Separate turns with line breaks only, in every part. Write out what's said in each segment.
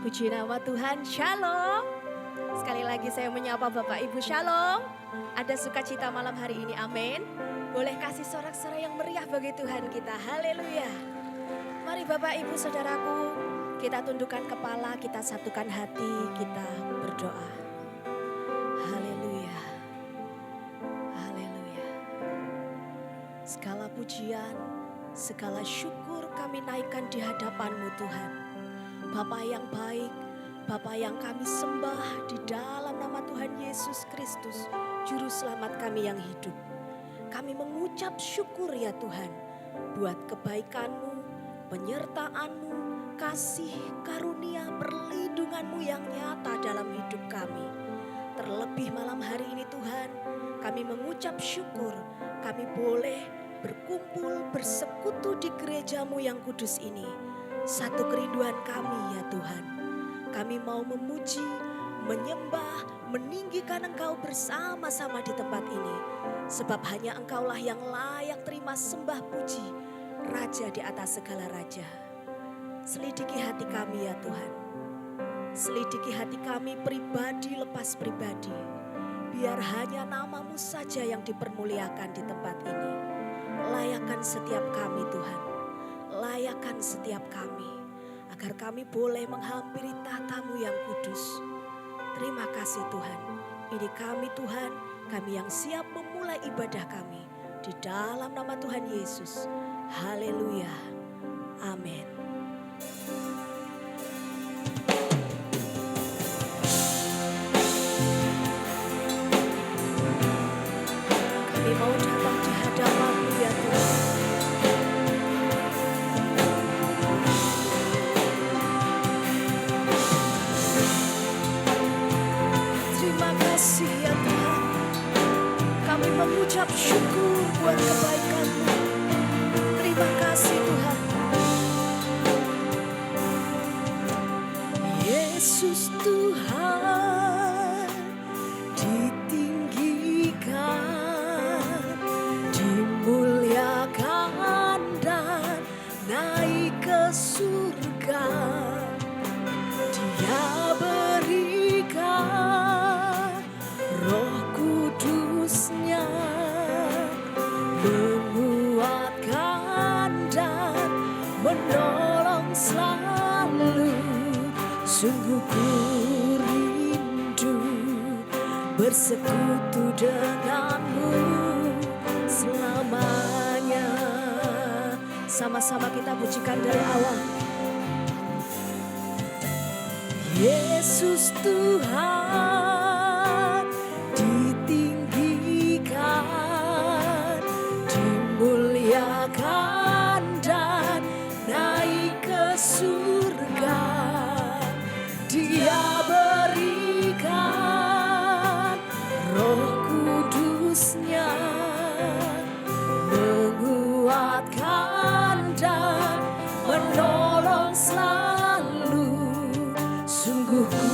Puji nama Tuhan, Shalom. Sekali lagi saya menyapa Bapak Ibu, Shalom. Ada sukacita malam hari ini, amin. Boleh kasih sorak-sorai yang meriah bagi Tuhan kita, haleluya. Mari Bapak Ibu Saudaraku, kita tundukkan kepala, kita satukan hati, kita berdoa. Haleluya, haleluya. Segala pujian, segala syukur kami naikkan di hadapan-Mu Tuhan. Bapa yang baik, Bapa yang kami sembah di dalam nama Tuhan Yesus Kristus, Juru Selamat kami yang hidup. Kami mengucap syukur ya Tuhan, buat kebaikan-Mu, penyertaan-Mu, kasih, karunia, perlindungan-Mu yang nyata dalam hidup kami. Terlebih malam hari ini Tuhan, kami mengucap syukur, kami boleh berkumpul, bersekutu di gereja-Mu yang kudus ini. Satu kerinduan kami ya Tuhan, kami mau memuji, menyembah, meninggikan Engkau bersama-sama di tempat ini. Sebab hanya Engkaulah yang layak terima sembah puji, Raja di atas segala raja. Selidiki hati kami ya Tuhan, selidiki hati kami pribadi lepas pribadi. Biar hanya nama-Mu saja yang dipermuliakan di tempat ini. Layakkan setiap kami Tuhan, layakkan setiap kami, agar kami boleh menghampiri tata-Mu yang kudus. Terima kasih Tuhan, ini kami Tuhan, kami yang siap memulai ibadah kami. Di dalam nama Tuhan Yesus, haleluya, amin. Kami mau datang di hadapan-Mu ya Tuhan. Terima kasih ya Tuhan, kami mengucap syukur buat kebaikan-Mu. Terima kasih Tuhan. Yesus Tuhan ditinggikan, dimuliakan dan naik ke surga. Dia berikan Roh Kudus-Nya, menguatkan dan menolong selalu. Sungguh ku rindu bersekutu denganmu selamanya. Sama-sama kita pujikan dari awal. Yesus Tuhan ditinggikan, dimuliakan dan naik ke surga. Dia berikan Roh Kudus-Nya, menguatkan dan menolong selalu. Sungguh ku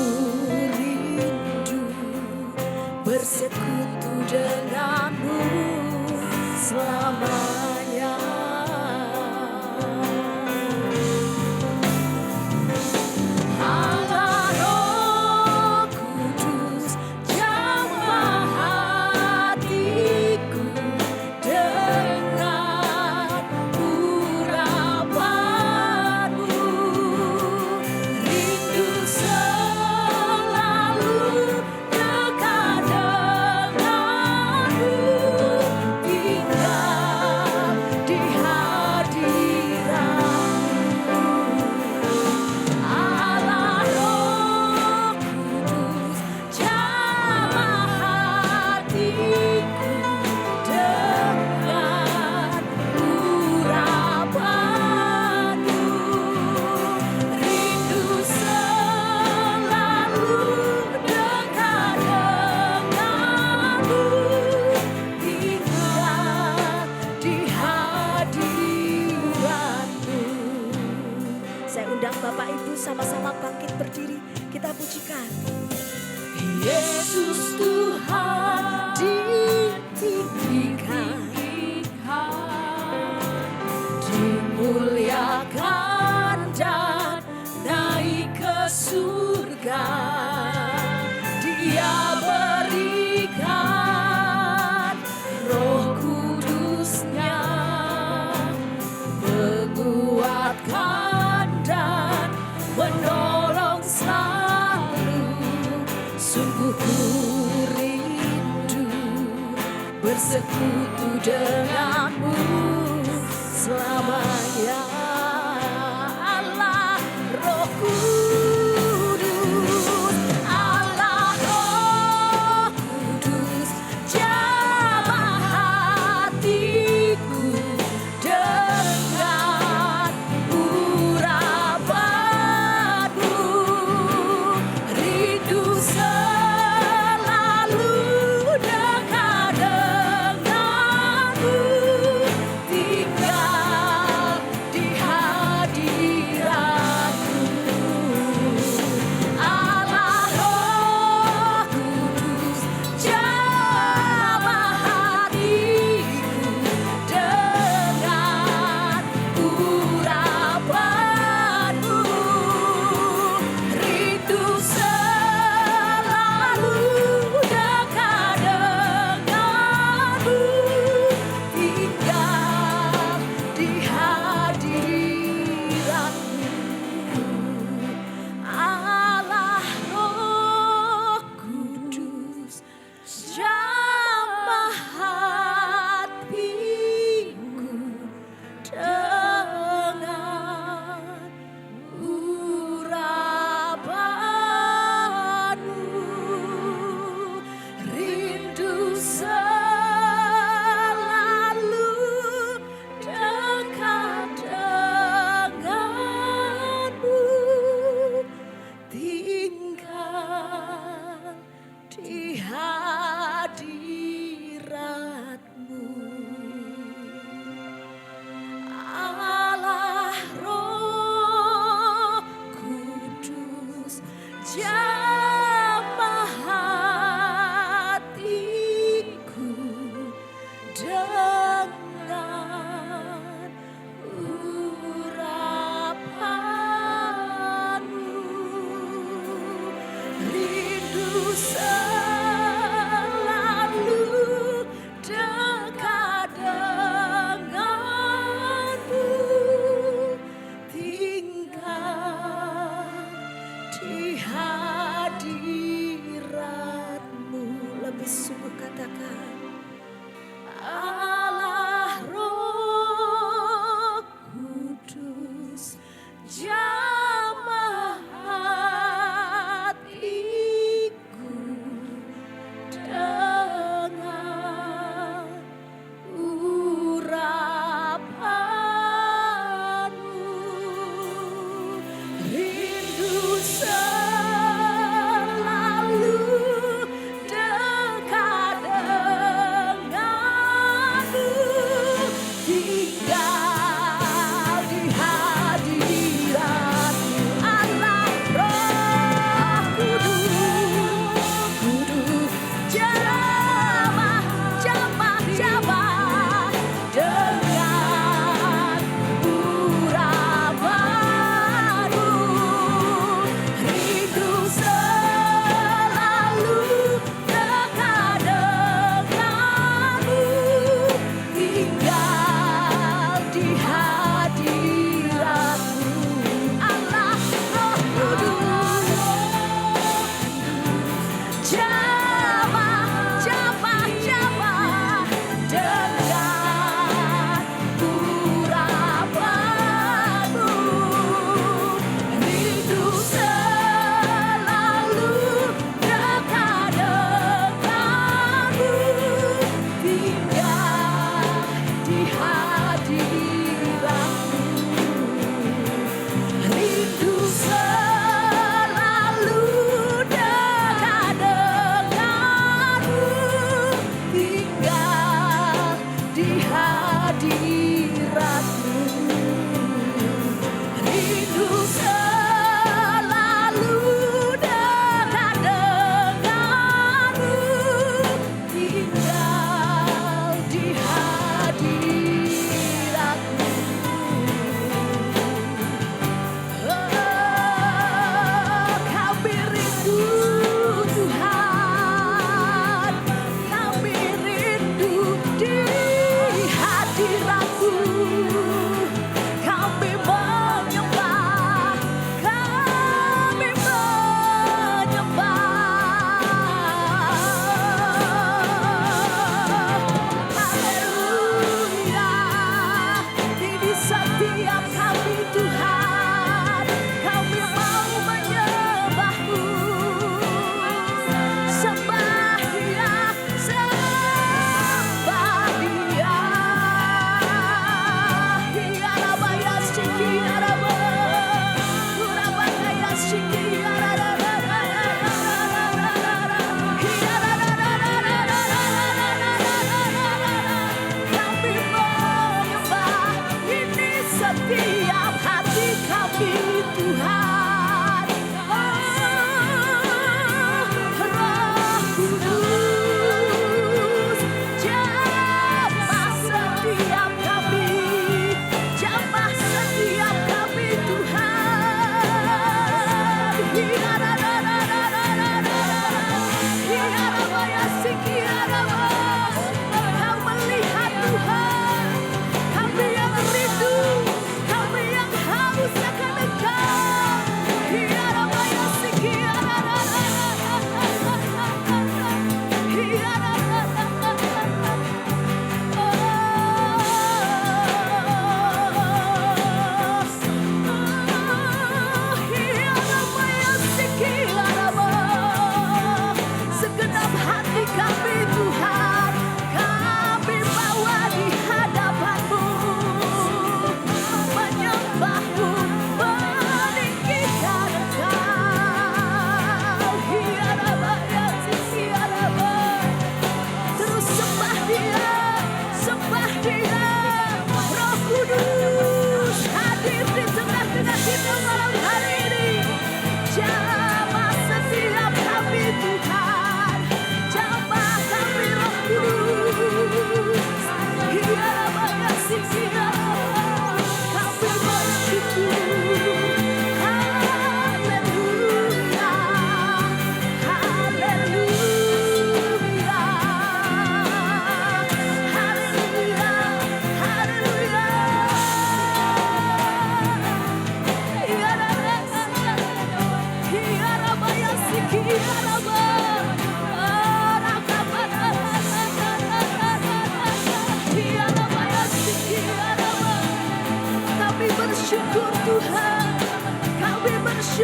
rindu bersekutu denganmu selamanya. Allah Roh Kudus jamah hatiku dengan urapan-Mu. Rindu selalu dekat denganmu, tinggal di hadirat-Mu. Allah Roh Kudus jamah hatiku dengan urapan-Mu. Rindu selalu dekat denganmu, tinggal di hadirat-Mu. Saya undang Bapak Ibu sama-sama bangkit berdiri, kita pujikan. Yesus Tuhan ditinggikan, dimuliakan dan naik ke surga. Dia berikan Roh Kudus-Nya, menguatkan dan menolong selalu. Sungguh ku rindu bersekutu denganmu selamanya. Allah Roh Kudus, Allah Roh Kudus, jamah hatiku dengan urapanmu. Rindu selalu dekat denganmu, tinggal di hadiratmu. Allah Roh Kudus, jamah hatiku dengan urapanmu. Rindu selalu dekat denganmu, tinggal di hadiratmu. Allah Roh Kudus, jamah hatiku dengan urapanmu. Rindu selalu dekat denganmu, tinggal di hadiratmu. Allah Roh Kudus, jamah hatiku dengan urapanmu. Rindu selalu dekat denganmu, tinggal di hadiratmu. Lebih sungguh katakan, Allah Roh Kudus, jamah hatiku dengan urapanmu. Rindu selalu dekat denganmu,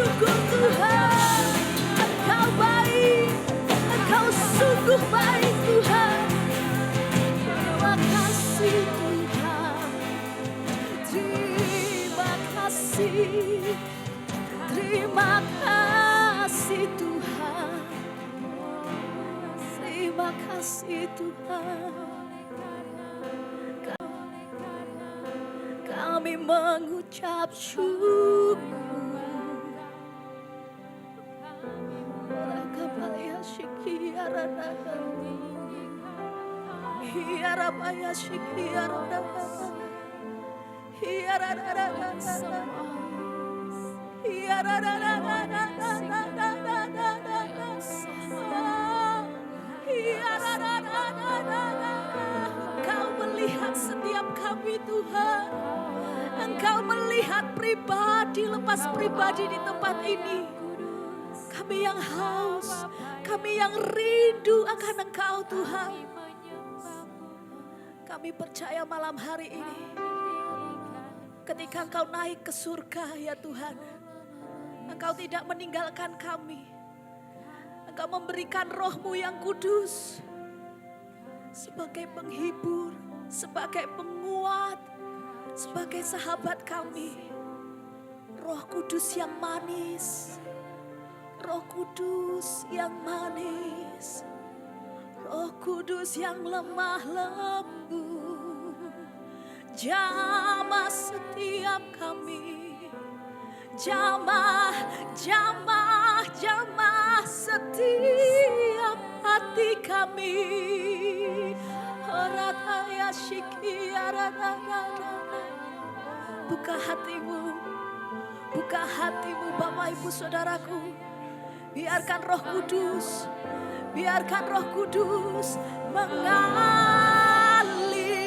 syukur Tuhan. Engkau baik, Engkau sungguh baik Tuhan. Terima kasih Tuhan. Terima kasih. Terima kasih Tuhan. Terima kasih Tuhan. Kami mengucap syukur. Rakabaya Shikiarada, Hiarabaya Shikiarada, Hiarada, Engkau melihat setiap kami Tuhan. Engkau melihat pribadi lepas pribadi di tempat ini. Kami yang haus, kami yang rindu akan Engkau Tuhan. Kami percaya malam hari ini, ketika Engkau naik ke surga ya Tuhan, Engkau tidak meninggalkan kami. Engkau memberikan Roh-Mu yang kudus sebagai penghibur, sebagai penguat, sebagai sahabat kami. Roh Kudus yang manis, Roh Kudus yang manis, Roh Kudus yang lemah lembut, jamah setiap kami. Jamah setiap hati kami. Buka hatimu Bapak Ibu Saudaraku. Biarkan Roh Kudus mengalir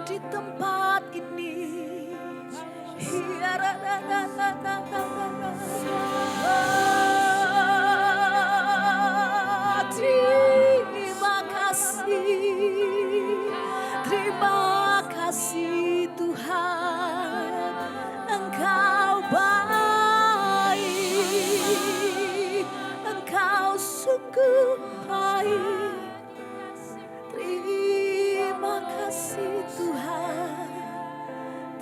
di tempat ini. Terima kasih Tuhan, Engkau baik, Engkau sungguh baik. Terima kasih Tuhan,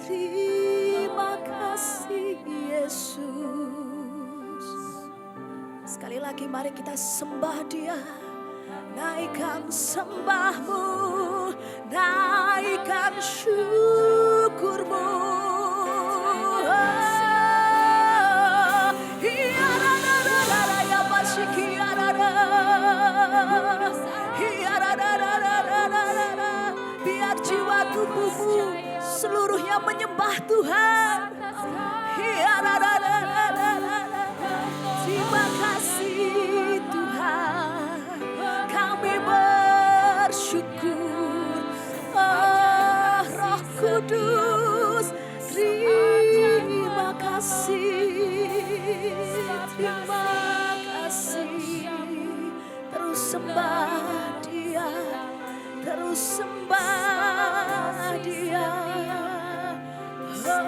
terima kasih Yesus. Sekali lagi mari kita sembah Dia. Naikkan sembahmu, naikkan syukurmu. Biar jiwa tubuhmu seluruhnya menyembah Tuhan. Terima kasih Tuhan, kami bersyukur. Oh Roh Kudus, terima kasih, terima kasih. Terus sembah Dia, terus sembah Dia. Oh.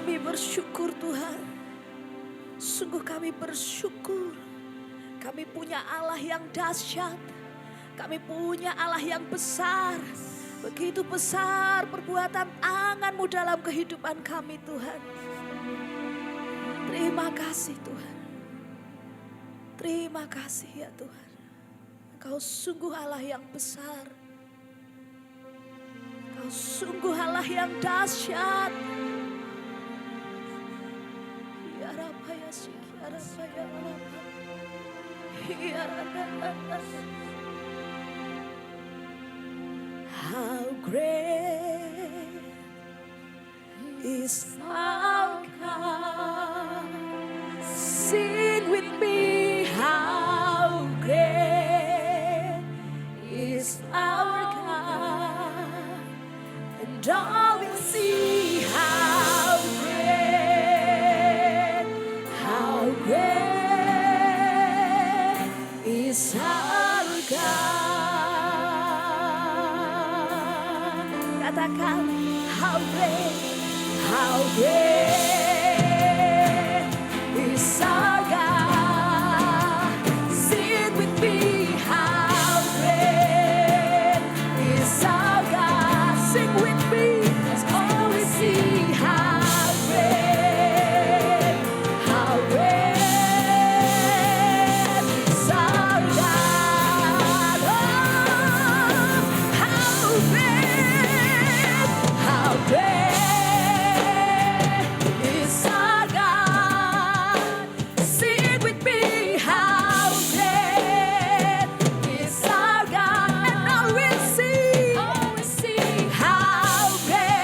Kami bersyukur Tuhan. Sungguh kami bersyukur. Kami punya Allah yang dahsyat. Kami punya Allah yang besar. Begitu besar perbuatan tangan-Mu dalam kehidupan kami Tuhan. Terima kasih Tuhan. Terima kasih ya Tuhan. Engkau sungguh Allah yang besar. Engkau sungguh Allah yang dahsyat. Ya Rabba ya Siki, ya Rabba ya Rabba. Ya Rabba. How great is our God. Sing with me, how great is our God. And all will see how great is our God. Katakan, how great is our God. Sing with me, how great is our God. Sing with me, let's always see how great is our God. Oh, how great is our God. Sing with me, how great is our God. And now we'll see how great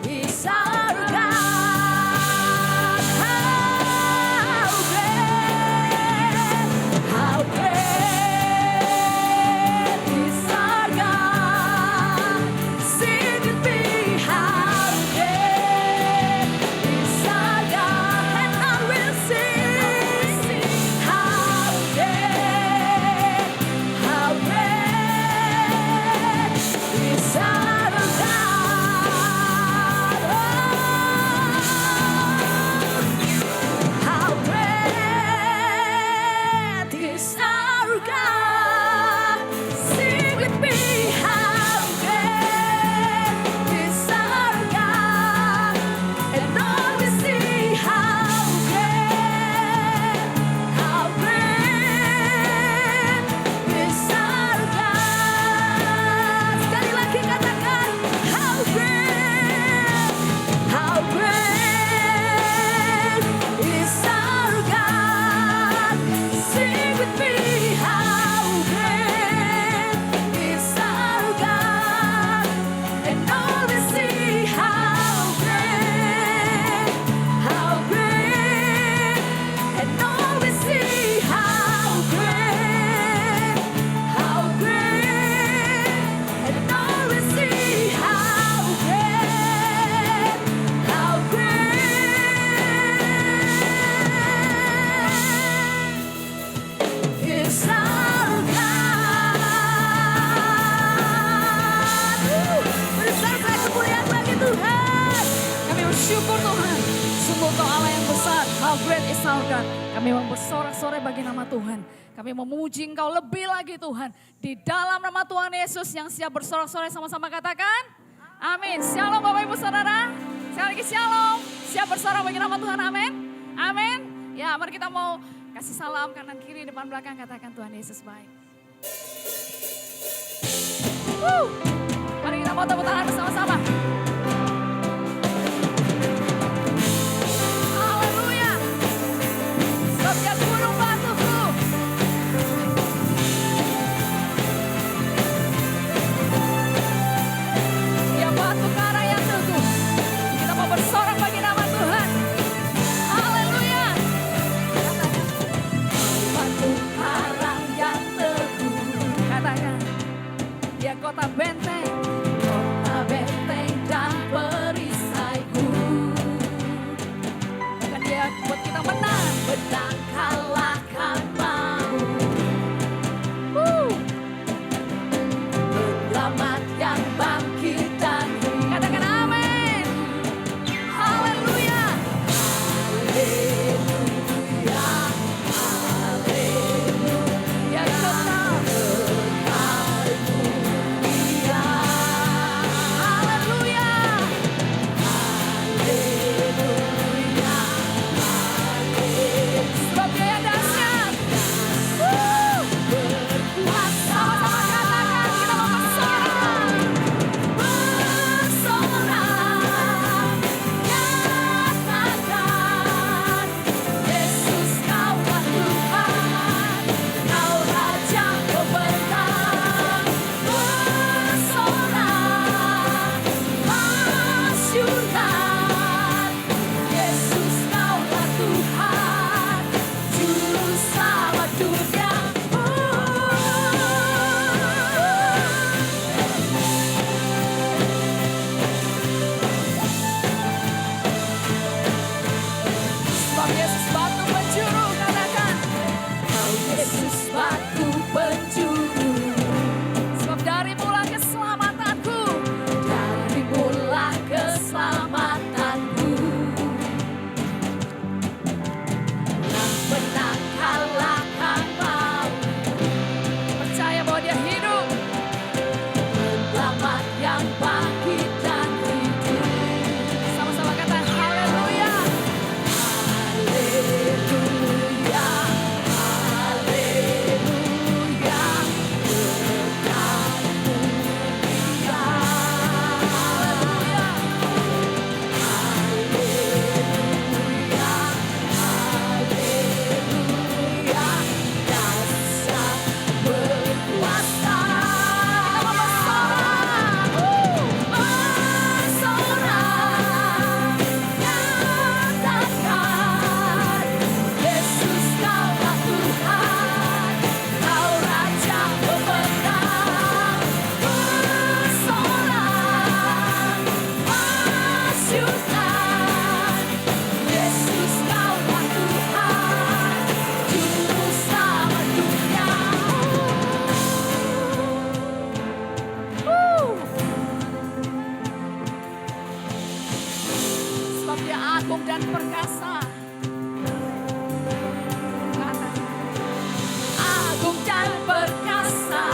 is our God. How great is our God. Sing with me, how great is our God. And now we'll sing how great is our God. Oh, how great is our God. Sing with me, how great is our God. And all we see how great is our God. Sekali lagi katakan, how great is our God. Sing with me, how great is our God. And all we see how great, and all we see how great, and all we see how great is our God. Besar kemuliaan bagi Tuhan.
Kami bersyukur Tuhan, sungguh Kau Allah yang besar. How great is our God. Kami mau bersorak-sorai bagi nama Tuhan. Kami memuji Engkau lebih lagi Tuhan. Di dalam nama Tuhan Yesus yang siap bersorak-sorai sama-sama katakan. Amin. Shalom Bapak Ibu Saudara. Sekali lagi shalom. Siap bersorak bagi nama Tuhan. Amin. Amin. Ya mari kita mau kasih salam kanan kiri depan belakang. Katakan Tuhan Yesus baik. Mari kita mau tepuk tangan bersama-sama. Haleluya. Sebab Dia gunung batuku. Dia batu karang yang teguh. Kita mau bersorak bagi nama Tuhan. Haleluya. Batu karang yang teguh. Katakan. Dia kota benteng dan perisaiku. Dan Dia buat kita menang kalahkan maut. Penyelamat yang bangkit perkasa. Agung dan perkasa,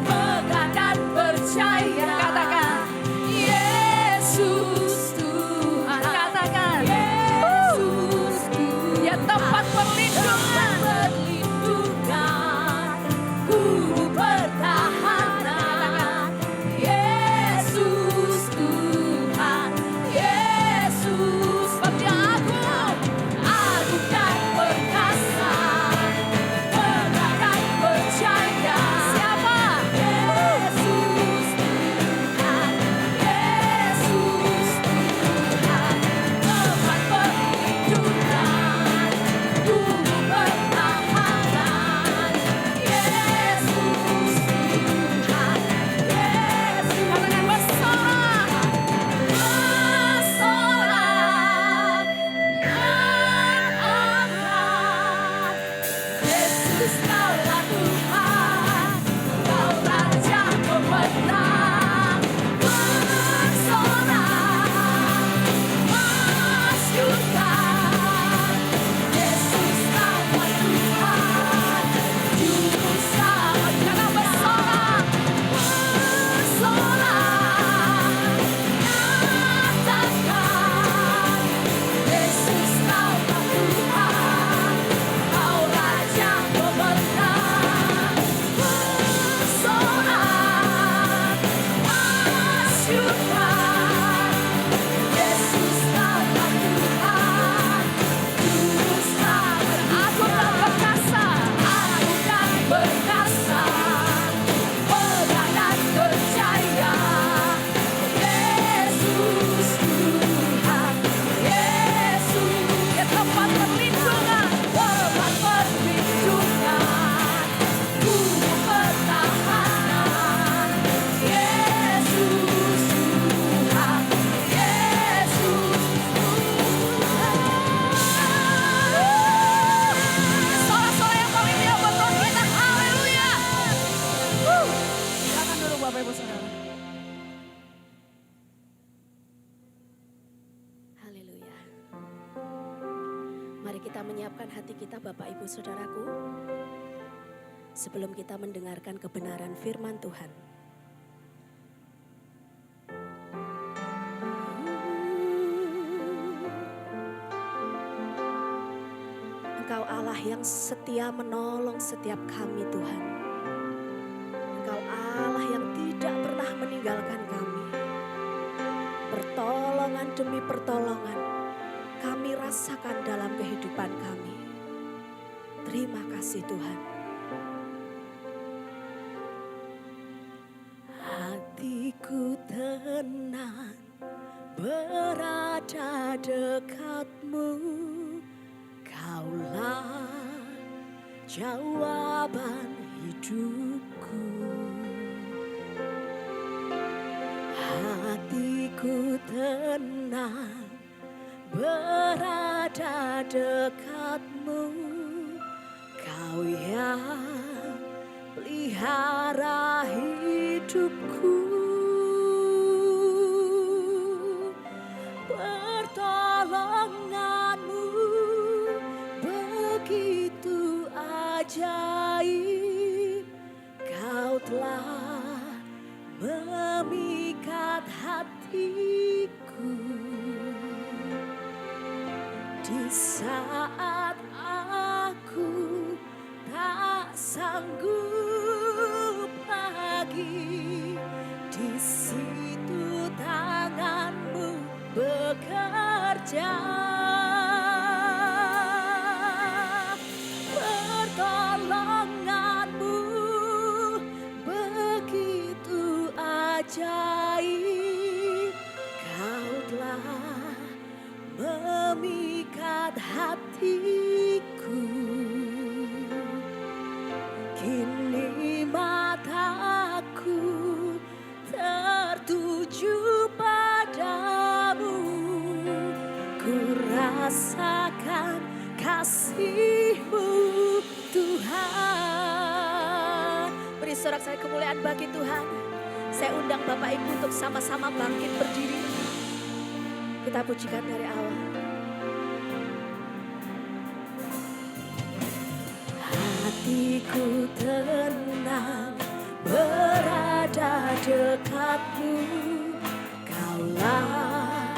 megah dan percaya. Katakan Yesus Tuhan. Katakan Yesus Tuhan. Ya tempat perlindungan, guru pertahanan. Yesus Tuhan, Yesus. Sebab Dia agung, agung dan perkasa, megah dan percaya. Siapa? Yesus Tuhan, Yesus Tuhan. Tempat perlindungan, guru pertahanan. Yesus Tuhan, Yesus. Katakan bersorak, bersorak yang angkat. Yesus kaulah Tuhan, Kau Raja pemenang. Bersorak, masyurkan. Yesus kaulah Tuhan, Juru Selamat. Katakan bersorak, bersorak, nyatakan. Yesus kaulah Tuhan, Kau Raja pemenang. Bersorak, masyurkan. Yesus kaulah Tuhan, Juru Selamat. Agung dan perkasa, agung dan perkasa, megah dan percaya. Yesus Tuhan, Yesus. Ya tempat perlindungan, guru pertahanan. Yesus Tuhan, Yesus Tuhan. Sorak-sorak yang paling dia buat Tuhan kita. Haleluya. Silakan dulu Bapak Ibu Saudara.
Haleluya. Mari kita menyiapkan hati kita Bapak Ibu Saudaraku. Sebelum kita mendengarkan kebenaran firman Tuhan. Engkau Allah yang setia menolong setiap kami Tuhan. Engkau Allah yang tidak pernah meninggalkan kami. Pertolongan demi pertolongan kami rasakan dalam kehidupan kami. Terima kasih Tuhan. Hatiku tenang berada dekatmu. Kaulah jawaban hidupku. Hatiku tenang berada dekatmu. Kau yang pelihara hidupku. Pertolonganmu begitu ajaib. Kau telah memikat hatiku. Di saat aku tak sanggup lagi, di situ tanganmu bekerja. Pertolonganmu begitu ajaib. Kau telah memikat hatiku. Kini mataku tertuju padamu. Ku rasakan kasih-Mu Tuhan. Beri sorak-sorai kemuliaan bagi Tuhan. Saya undang Bapak Ibu untuk sama-sama bangkit berdiri. Kita pujikan dari awal. hatiku tenang berada dekatmu. Kaulah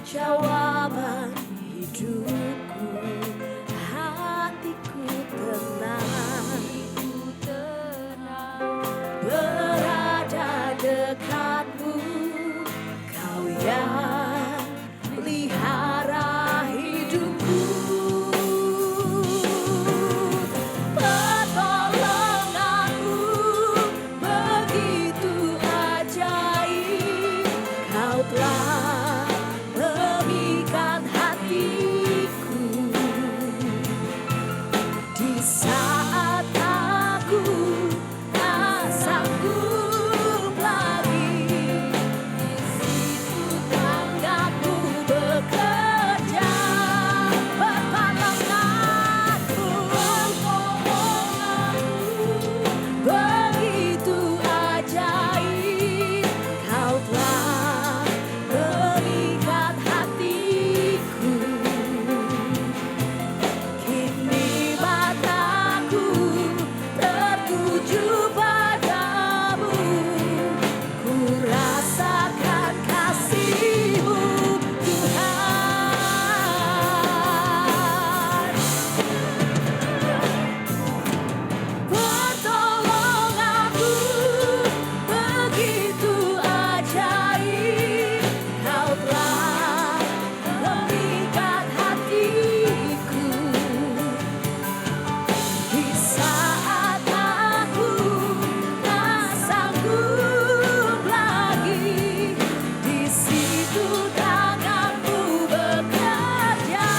jawaban hidupku, hatiku tenang berada dekatmu. Kau yang pelihara hidupku. Pertolonganmu begitu ajaib. Kau telah memikat hatiku di saat aku tak sanggup lagi. Di situ tanganmu bekerja. Pertolonganmu begitu ajaib. Kau telah memikat hatiku. Kini mataku tertuju padamu. Ku rasakan kasih-Mu, Tuhan. Pertolonganmu begitu ajaib. Kau telah memikat hatiku di saat aku tak sanggup lagi. Di situ tanganmu bekerja.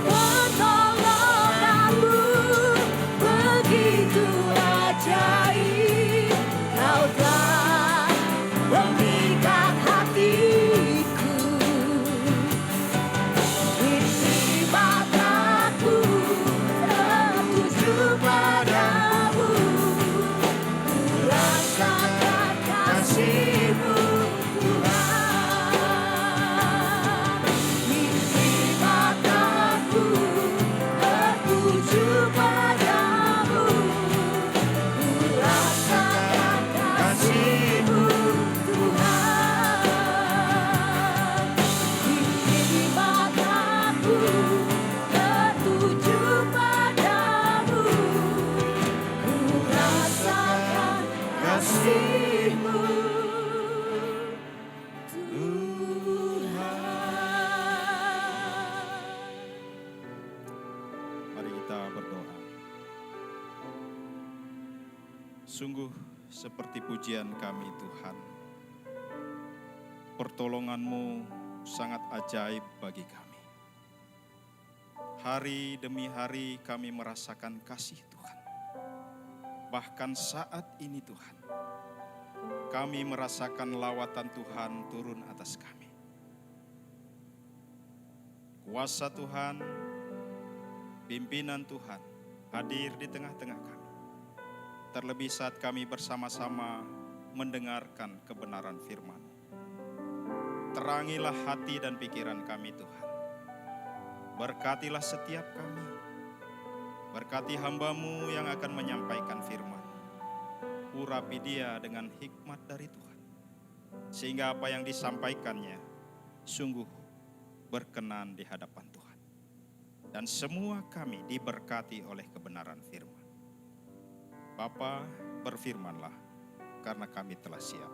Pertolonganmu begitu ajaib. Kau telah memikat hatiku. Kini mataku tertuju padamu. Ku rasakan kasih-Mu, Tuhan. Kini mataku tertuju padamu. Ku rasakan kasih-Mu, Tuhan. Kini mataku tertuju padamu. Ku rasakan kasih-Mu, Tuhan.
Mari kita berdoa. Sungguh seperti pujian kami Tuhan, pertolongan-Mu sangat ajaib bagi kami. Hari demi hari kami merasakan kasih Tuhan. Bahkan saat ini Tuhan, kami merasakan lawatan Tuhan turun atas kami. Kuasa Tuhan, pimpinan Tuhan hadir di tengah-tengah kami. Terlebih saat kami bersama-sama mendengarkan kebenaran firman. Terangilah hati dan pikiran kami Tuhan. Berkatilah setiap kami. Berkati hamba-Mu yang akan menyampaikan firman. Urapi dia dengan hikmat dari Tuhan. Sehingga apa yang disampaikannya sungguh berkenan di hadapan Tuhan. Dan semua kami diberkati oleh kebenaran firman. Bapa, berfirmanlah karena kami telah siap.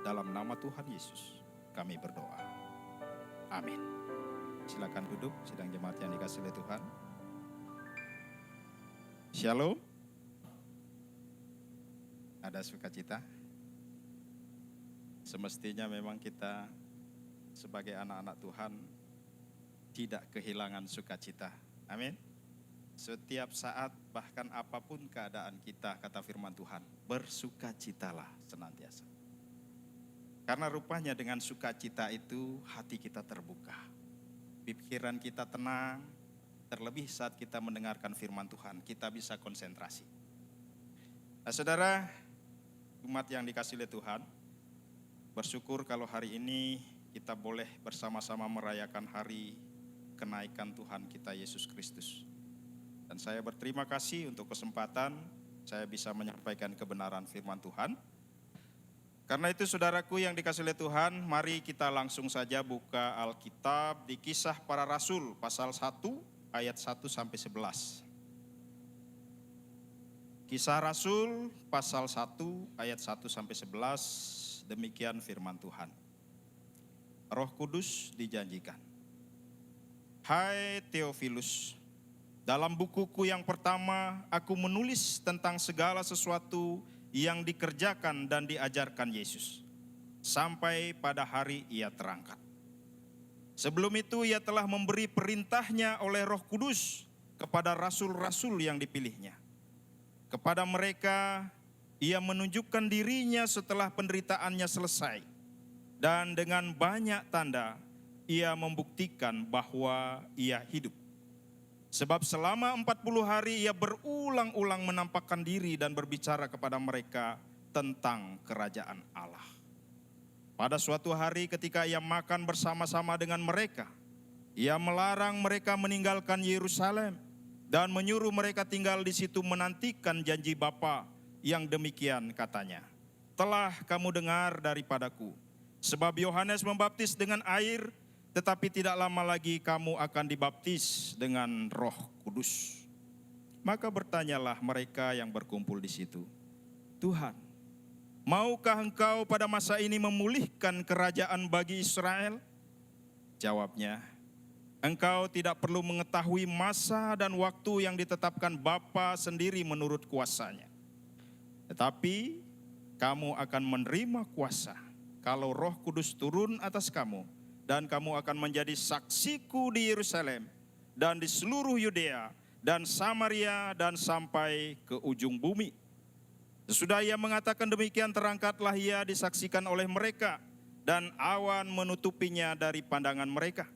Dalam nama Tuhan Yesus kami berdoa. Amin. Silakan duduk, sidang jemaat yang dikasihi oleh Tuhan. Shalom. Ada sukacita. Semestinya memang kita sebagai anak-anak Tuhan tidak kehilangan sukacita. Amin. Setiap saat bahkan apapun keadaan kita, kata firman Tuhan, bersukacitalah senantiasa. Karena rupanya dengan sukacita itu hati kita terbuka. Pikiran kita tenang, terlebih saat kita mendengarkan firman Tuhan, kita bisa konsentrasi. Nah saudara, umat yang dikasihi oleh Tuhan, bersyukur kalau hari ini kita boleh bersama-sama merayakan hari kenaikan Tuhan kita Yesus Kristus. Dan saya berterima kasih untuk kesempatan saya bisa menyampaikan kebenaran firman Tuhan. Karena itu saudaraku yang dikasihi oleh Tuhan, mari kita langsung saja buka Alkitab di Kisah Para Rasul pasal 1 ayat 1 sampai 11. Kisah Rasul pasal 1 ayat 1 sampai 11, demikian firman Tuhan. Roh Kudus dijanjikan. Hai Theophilus, dalam bukuku yang pertama aku menulis tentang segala sesuatu yang dikerjakan dan diajarkan Yesus sampai pada hari ia terangkat. Sebelum itu ia telah memberi perintahnya oleh Roh Kudus kepada rasul-rasul yang dipilihnya. Kepada mereka ia menunjukkan dirinya setelah penderitaannya selesai, dan dengan banyak tanda ia membuktikan bahwa ia hidup. Sebab selama 40 hari ia berulang-ulang menampakkan diri dan berbicara kepada mereka tentang kerajaan Allah. Pada suatu hari ketika ia makan bersama-sama dengan mereka, ia melarang mereka meninggalkan Yerusalem dan menyuruh mereka tinggal di situ menantikan janji Bapa yang demikian katanya. Telah kamu dengar daripadaku, sebab Yohanes membaptis dengan air, tetapi tidak lama lagi kamu akan dibaptis dengan Roh Kudus. Maka bertanyalah mereka yang berkumpul di situ, Tuhan, maukah engkau pada masa ini memulihkan kerajaan bagi Israel? Jawabnya, engkau tidak perlu mengetahui masa dan waktu yang ditetapkan Bapa sendiri menurut kuasanya. Tetapi kamu akan menerima kuasa kalau Roh Kudus turun atas kamu, dan kamu akan menjadi saksiku di Yerusalem dan di seluruh Yudea dan Samaria dan sampai ke ujung bumi. Sesudah ia mengatakan demikian, terangkatlah ia disaksikan oleh mereka, dan awan menutupinya dari pandangan mereka.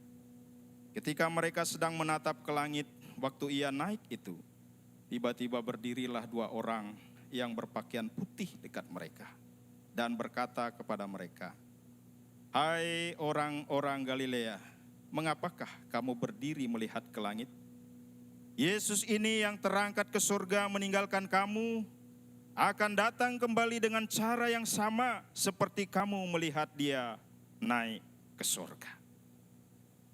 Ketika mereka sedang menatap ke langit waktu ia naik itu, tiba-tiba berdirilah 2 orang yang berpakaian putih dekat mereka dan berkata kepada mereka, Hai orang-orang Galilea, mengapakah kamu berdiri melihat ke langit? Yesus ini yang terangkat ke surga meninggalkan kamu, akan datang kembali dengan cara yang sama seperti kamu melihat dia naik ke surga.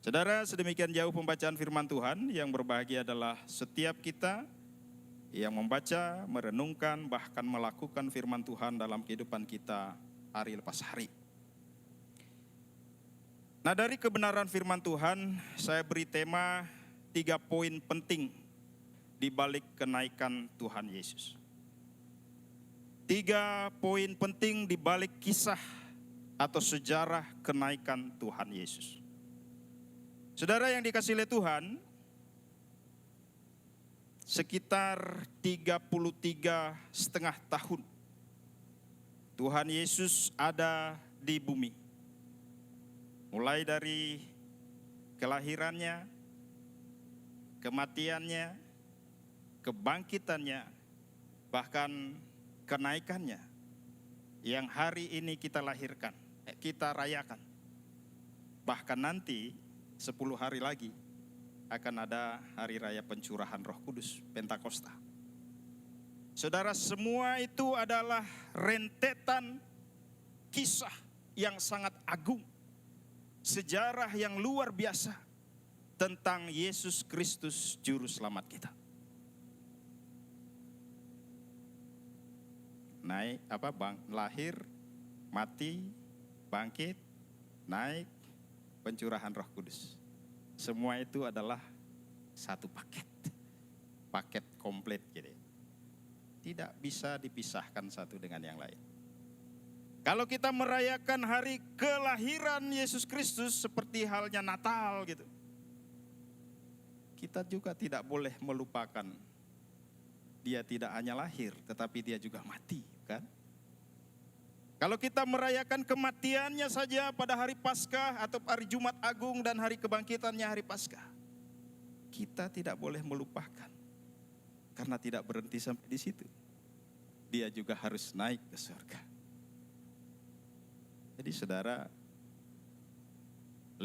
Saudara, sedemikian jauh pembacaan firman Tuhan. Yang berbahagia adalah setiap kita yang membaca, merenungkan, bahkan melakukan firman Tuhan dalam kehidupan kita hari lepas hari. Nah, dari kebenaran firman Tuhan, saya beri tema 3 poin penting di balik kenaikan Tuhan Yesus. 3 poin penting di balik kisah atau sejarah kenaikan Tuhan Yesus. Saudara yang dikasihi oleh Tuhan, sekitar 33,5 tahun Tuhan Yesus ada di bumi. Mulai dari kelahirannya, kematiannya, kebangkitannya, bahkan kenaikannya yang hari ini kita rayakan. Bahkan nanti 10 hari lagi akan ada hari raya pencurahan Roh Kudus, Pentakosta. Saudara, semua itu adalah rentetan kisah yang sangat agung, sejarah yang luar biasa tentang Yesus Kristus Juru Selamat kita. Lahir, mati, bangkit, naik, pencurahan Roh Kudus. Semua itu adalah satu paket komplit gitu. Tidak bisa dipisahkan satu dengan yang lain. Kalau kita merayakan hari kelahiran Yesus Kristus seperti halnya Natal gitu, kita juga tidak boleh melupakan dia tidak hanya lahir, tetapi dia juga mati, kan? Kalau kita merayakan kematiannya saja pada hari Paskah atau hari Jumat Agung dan hari kebangkitannya hari Paskah, kita tidak boleh melupakan, karena tidak berhenti sampai di situ. Dia juga harus naik ke surga. Jadi saudara, 5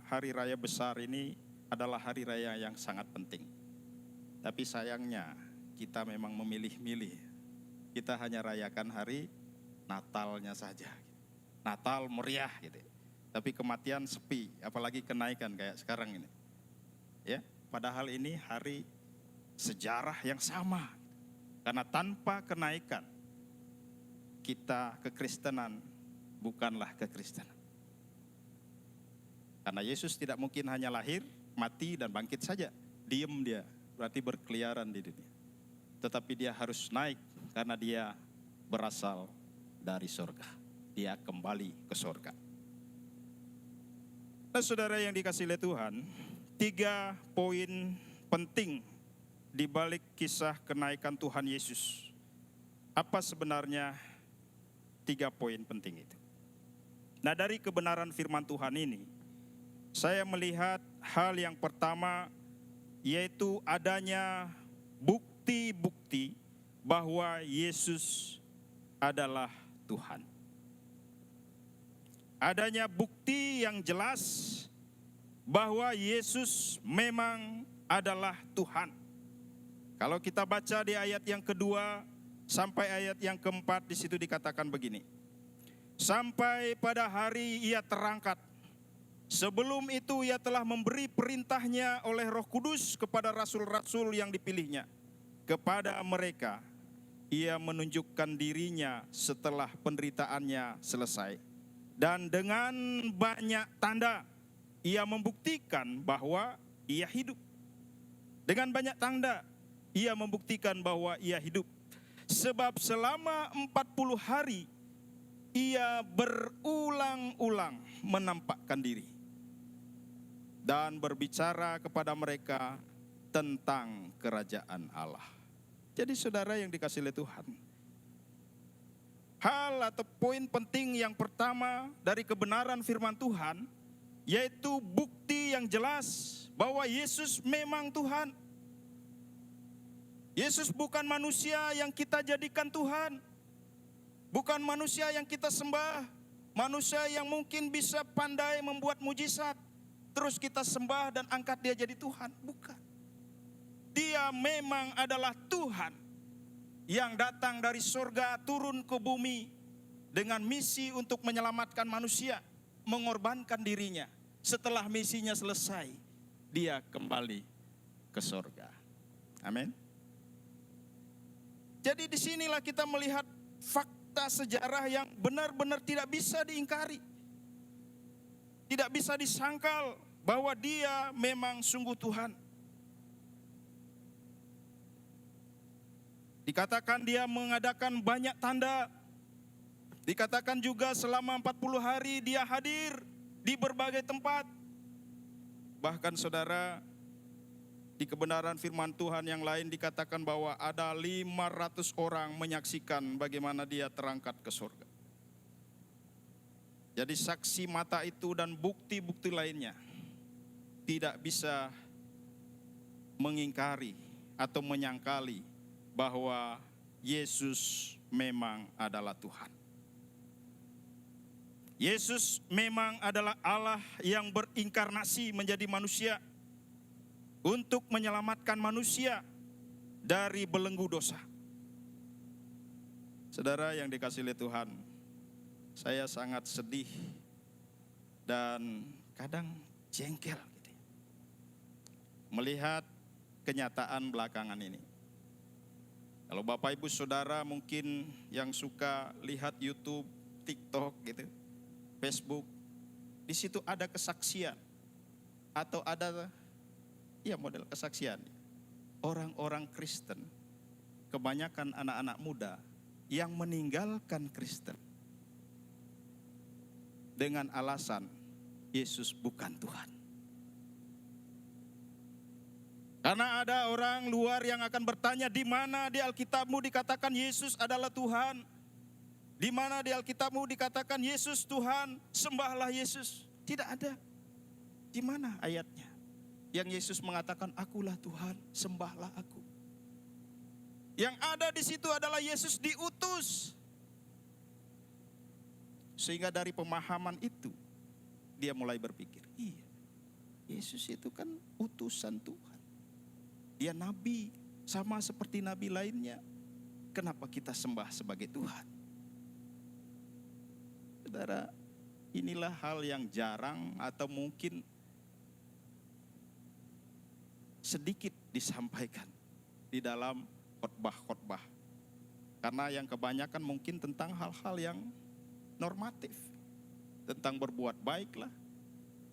hari raya besar ini adalah hari raya yang sangat penting. Tapi sayangnya kita memang memilih-milih. Kita hanya rayakan hari Natalnya saja. Natal meriah gitu. Tapi kematian sepi, apalagi kenaikan kayak sekarang ini. Ya, padahal ini hari sejarah yang sama. Karena tanpa kenaikan, kita kekristenan bukanlah kekristenan. Karena Yesus tidak mungkin hanya lahir, mati dan bangkit saja. Diem dia, berarti berkeliaran di dunia. Tetapi dia harus naik karena dia berasal dari surga. Dia kembali ke surga. Nah, saudara yang dikasihi oleh Tuhan, 3 poin penting di balik kisah kenaikan Tuhan Yesus. Apa sebenarnya 3 poin penting itu? Nah, dari kebenaran firman Tuhan ini, saya melihat hal yang pertama yaitu adanya bukti-bukti bahwa Yesus adalah Tuhan. Adanya bukti yang jelas bahwa Yesus memang adalah Tuhan. Kalau kita baca di ayat yang kedua sampai ayat yang keempat, di situ dikatakan begini. Sampai pada hari ia terangkat. Sebelum itu ia telah memberi perintahnya oleh Roh Kudus kepada rasul-rasul yang dipilihnya. Kepada mereka ia menunjukkan dirinya setelah penderitaannya selesai. Dan dengan banyak tanda ia membuktikan bahwa ia hidup. Dengan banyak tanda ia membuktikan bahwa ia hidup. Sebab selama 40 hari ia berulang-ulang menampakkan diri dan berbicara kepada mereka tentang kerajaan Allah. Jadi saudara yang dikasihi oleh Tuhan, hal atau poin penting yang pertama dari kebenaran firman Tuhan, yaitu bukti yang jelas bahwa Yesus memang Tuhan. Yesus bukan manusia yang kita jadikan Tuhan. Bukan manusia yang kita sembah. Manusia yang mungkin bisa pandai membuat mujizat. Terus kita sembah dan angkat dia jadi Tuhan. Bukan. Dia memang adalah Tuhan yang datang dari surga turun ke bumi dengan misi untuk menyelamatkan manusia, mengorbankan dirinya. Setelah misinya selesai, dia kembali ke surga. Amin. Jadi disinilah kita melihat fakta sejarah yang benar-benar tidak bisa diingkari. Tidak bisa disangkal bahwa dia memang sungguh Tuhan. Dikatakan dia mengadakan banyak tanda. Dikatakan juga selama 40 hari dia hadir di berbagai tempat. Bahkan saudara, di kebenaran firman Tuhan yang lain dikatakan bahwa ada 500 orang menyaksikan bagaimana dia terangkat ke surga. Jadi saksi mata itu dan bukti-bukti lainnya tidak bisa mengingkari atau menyangkali bahwa Yesus memang adalah Tuhan. Yesus memang adalah Allah yang berinkarnasi menjadi manusia untuk menyelamatkan manusia dari belenggu dosa. Saudara yang dikasihi oleh Tuhan, saya sangat sedih dan kadang jengkel gitu ya, melihat kenyataan belakangan ini. Kalau Bapak Ibu Saudara mungkin yang suka lihat YouTube, TikTok gitu, Facebook, di situ ada kesaksian atau ada model kesaksian. Orang-orang Kristen, kebanyakan anak-anak muda yang meninggalkan Kristen dengan alasan Yesus bukan Tuhan. Karena ada orang luar yang akan bertanya, di mana di Alkitabmu dikatakan Yesus adalah Tuhan? Di mana di Alkitabmu dikatakan Yesus Tuhan, sembahlah Yesus? Tidak ada. Di mana ayatnya? Yang Yesus mengatakan, akulah Tuhan, sembahlah aku. Yang ada di situ adalah Yesus diutus. Sehingga dari pemahaman itu, dia mulai berpikir, iya, Yesus itu kan utusan Tuhan. Dia nabi, sama seperti nabi lainnya. Kenapa kita sembah sebagai Tuhan? Saudara, inilah hal yang jarang atau mungkin sedikit disampaikan di dalam khotbah-khotbah. Karena yang kebanyakan mungkin tentang hal-hal yang normatif. Tentang berbuat baiklah.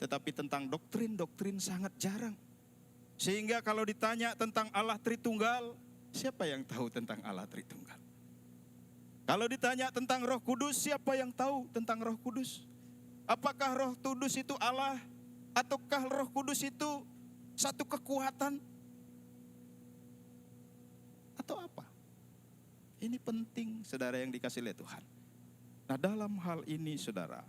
Tetapi tentang doktrin-doktrin sangat jarang. Sehingga kalau ditanya tentang Allah Tritunggal, siapa yang tahu tentang Allah Tritunggal? Kalau ditanya tentang Roh Kudus, siapa yang tahu tentang Roh Kudus? Apakah Roh Kudus itu Allah? Ataukah Roh Kudus itu satu kekuatan? Atau apa? Ini penting, saudara yang dikasihi oleh Tuhan. Nah, dalam hal ini, saudara,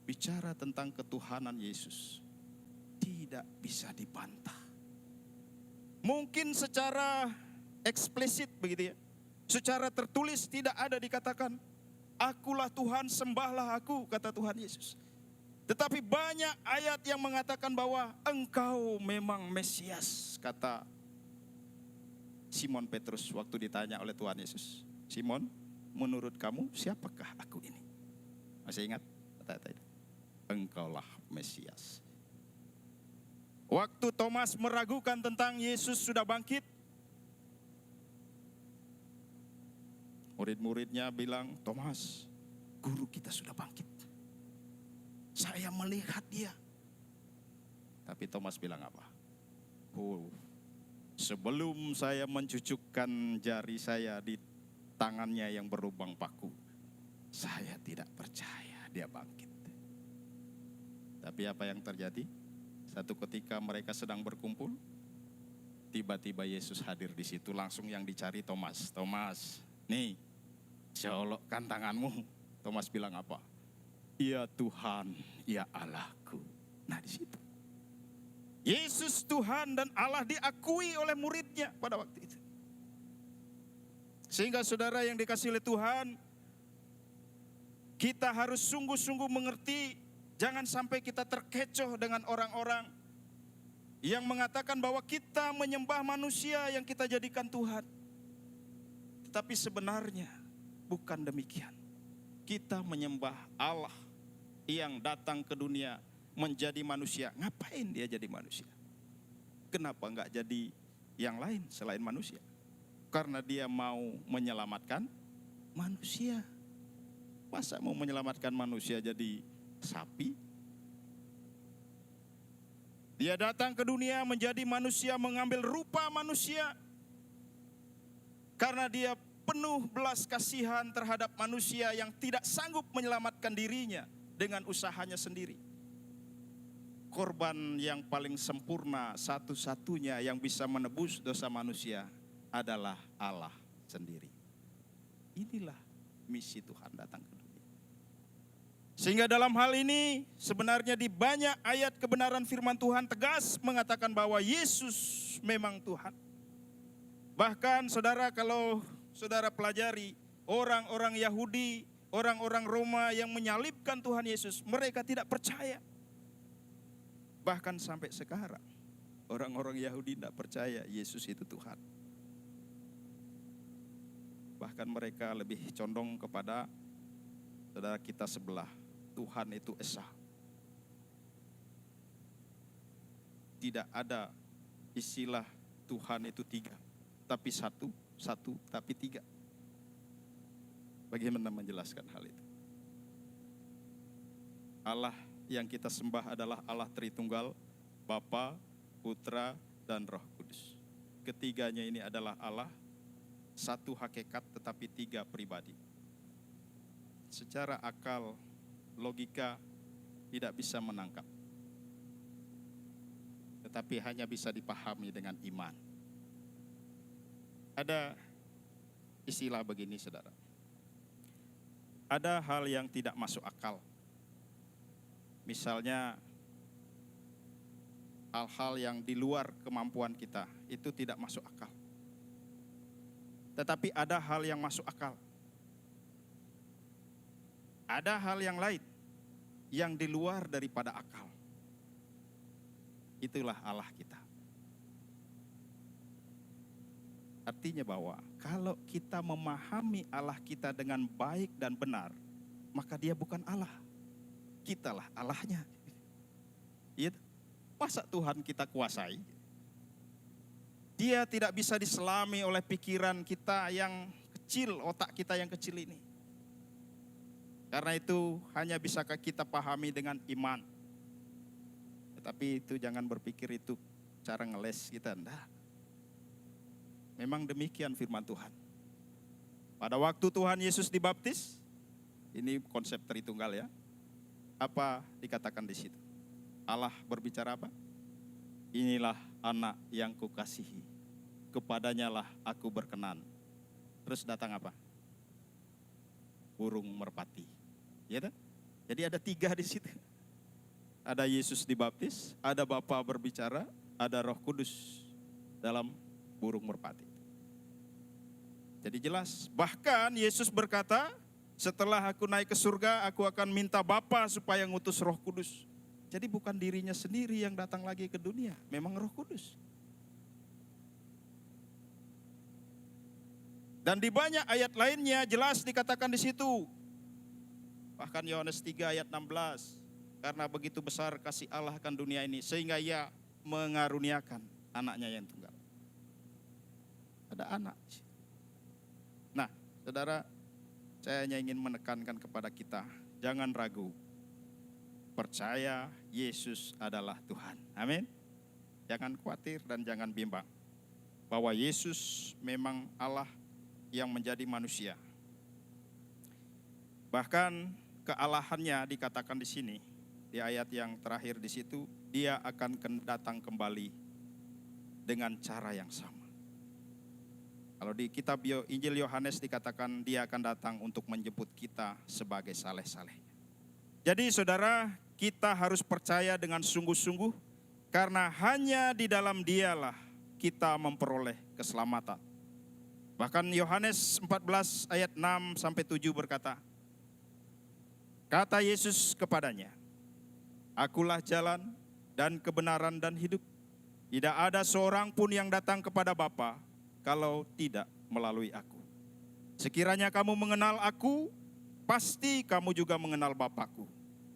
bicara tentang ketuhanan Yesus tidak bisa dibantah. Mungkin secara eksplisit begitu ya. Secara tertulis tidak ada dikatakan, akulah Tuhan, sembahlah aku, kata Tuhan Yesus. Tetapi banyak ayat yang mengatakan bahwa engkau memang Mesias, kata Simon Petrus waktu ditanya oleh Tuhan Yesus. Simon, menurut kamu siapakah aku ini? Masih ingat kata-kata itu? Engkaulah Mesias. Waktu Thomas meragukan tentang Yesus sudah bangkit, murid-muridnya bilang, Thomas, guru kita sudah bangkit. Saya melihat dia. Tapi Thomas bilang apa? Oh, sebelum saya mencucukkan jari saya di tangannya yang berlubang paku, saya tidak percaya dia bangkit. Tapi apa yang terjadi? Satu ketika mereka sedang berkumpul, tiba-tiba Yesus hadir di situ. Langsung yang dicari Thomas. Thomas, nih, colokkan tanganmu. Thomas bilang apa? Ya Tuhan, ya Allahku. Nah, di situ Yesus Tuhan dan Allah diakui oleh muridnya pada waktu itu. Sehingga saudara yang dikasihi oleh Tuhan, kita harus sungguh-sungguh mengerti, jangan sampai kita terkecoh dengan orang-orang yang mengatakan bahwa kita menyembah manusia yang kita jadikan Tuhan. Tetapi sebenarnya bukan demikian. Kita menyembah Allah yang datang ke dunia menjadi manusia. Ngapain dia jadi manusia? Kenapa enggak jadi yang lain selain manusia? Karena dia mau menyelamatkan manusia. Masa mau menyelamatkan manusia jadi sapi? Dia datang ke dunia menjadi manusia, mengambil rupa manusia. Karena dia penuh belas kasihan terhadap manusia yang tidak sanggup menyelamatkan dirinya dengan usahanya sendiri. Korban yang paling sempurna, satu-satunya yang bisa menebus dosa manusia adalah Allah sendiri. Inilah misi Tuhan datang ke dunia. Sehingga dalam hal ini sebenarnya di banyak ayat kebenaran firman Tuhan tegas mengatakan bahwa Yesus memang Tuhan. Bahkan saudara, kalau saudara pelajari orang-orang Yahudi, orang-orang Roma yang menyalibkan Tuhan Yesus, mereka tidak percaya. Bahkan sampai sekarang orang-orang Yahudi tidak percaya Yesus itu Tuhan. Bahkan mereka lebih condong kepada saudara kita sebelah, Tuhan itu esa. Tidak ada istilah Tuhan itu tiga, tapi satu tapi tiga. Bagaimana menjelaskan hal itu? Allah yang kita sembah adalah Allah Tritunggal, Bapa, Putra, dan Roh Kudus. Ketiganya ini adalah Allah, satu hakikat tetapi tiga pribadi. Secara akal, logika tidak bisa menangkap. Tetapi hanya bisa dipahami dengan iman. Ada istilah begini, saudara. Ada hal yang tidak masuk akal. Misalnya hal-hal yang di luar kemampuan kita itu tidak masuk akal. Tetapi ada hal yang masuk akal. Ada hal yang lain yang di luar daripada akal. Itulah Allah kita. Artinya bahwa kalau kita memahami Allah kita dengan baik dan benar, maka dia bukan Allah. Kitalah Allahnya. Iya. Masa Tuhan kita kuasai? Dia tidak bisa diselami oleh pikiran kita yang kecil, otak kita yang kecil ini. Karena itu hanya bisa kita pahami dengan iman. Tetapi itu jangan berpikir itu cara ngeles kita, enggak. Memang demikian firman Tuhan. Pada waktu Tuhan Yesus dibaptis, ini konsep Tritunggal ya. Apa dikatakan di situ? Allah berbicara apa? Inilah anak yang kukasihi, kepadanya lah aku berkenan. Terus datang apa? Burung merpati. Ya kan? Jadi ada 3 di situ. Ada Yesus dibaptis, ada Bapa berbicara, ada Roh Kudus dalam burung merpati. Jadi jelas, bahkan Yesus berkata, setelah aku naik ke surga, aku akan minta Bapa supaya ngutus Roh Kudus. Jadi bukan dirinya sendiri yang datang lagi ke dunia, memang Roh Kudus. Dan di banyak ayat lainnya jelas dikatakan di situ. Bahkan Yohanes 3 ayat 16, karena begitu besar kasih Allah akan dunia ini, sehingga ia mengaruniakan anaknya yang tunggal. Ada anak. Nah, saudara, saya hanya ingin menekankan kepada kita, jangan ragu. Percaya Yesus adalah Tuhan. Amin. Jangan khawatir dan jangan bimbang. Bahwa Yesus memang Allah yang menjadi manusia. Bahkan kealahannya dikatakan di sini, di ayat yang terakhir di situ, dia akan datang kembali dengan cara yang sama. Kalau di kitab Injil Yohanes dikatakan dia akan datang untuk menjemput kita sebagai saleh-salehnya. Jadi saudara, kita harus percaya dengan sungguh-sungguh karena hanya di dalam dialah kita memperoleh keselamatan. Bahkan Yohanes 14 ayat 6 sampai 7 berkata, kata Yesus kepadanya, akulah jalan dan kebenaran dan hidup. Tidak ada seorang pun yang datang kepada Bapa kalau tidak melalui aku. Sekiranya kamu mengenal aku, pasti kamu juga mengenal Bapakku.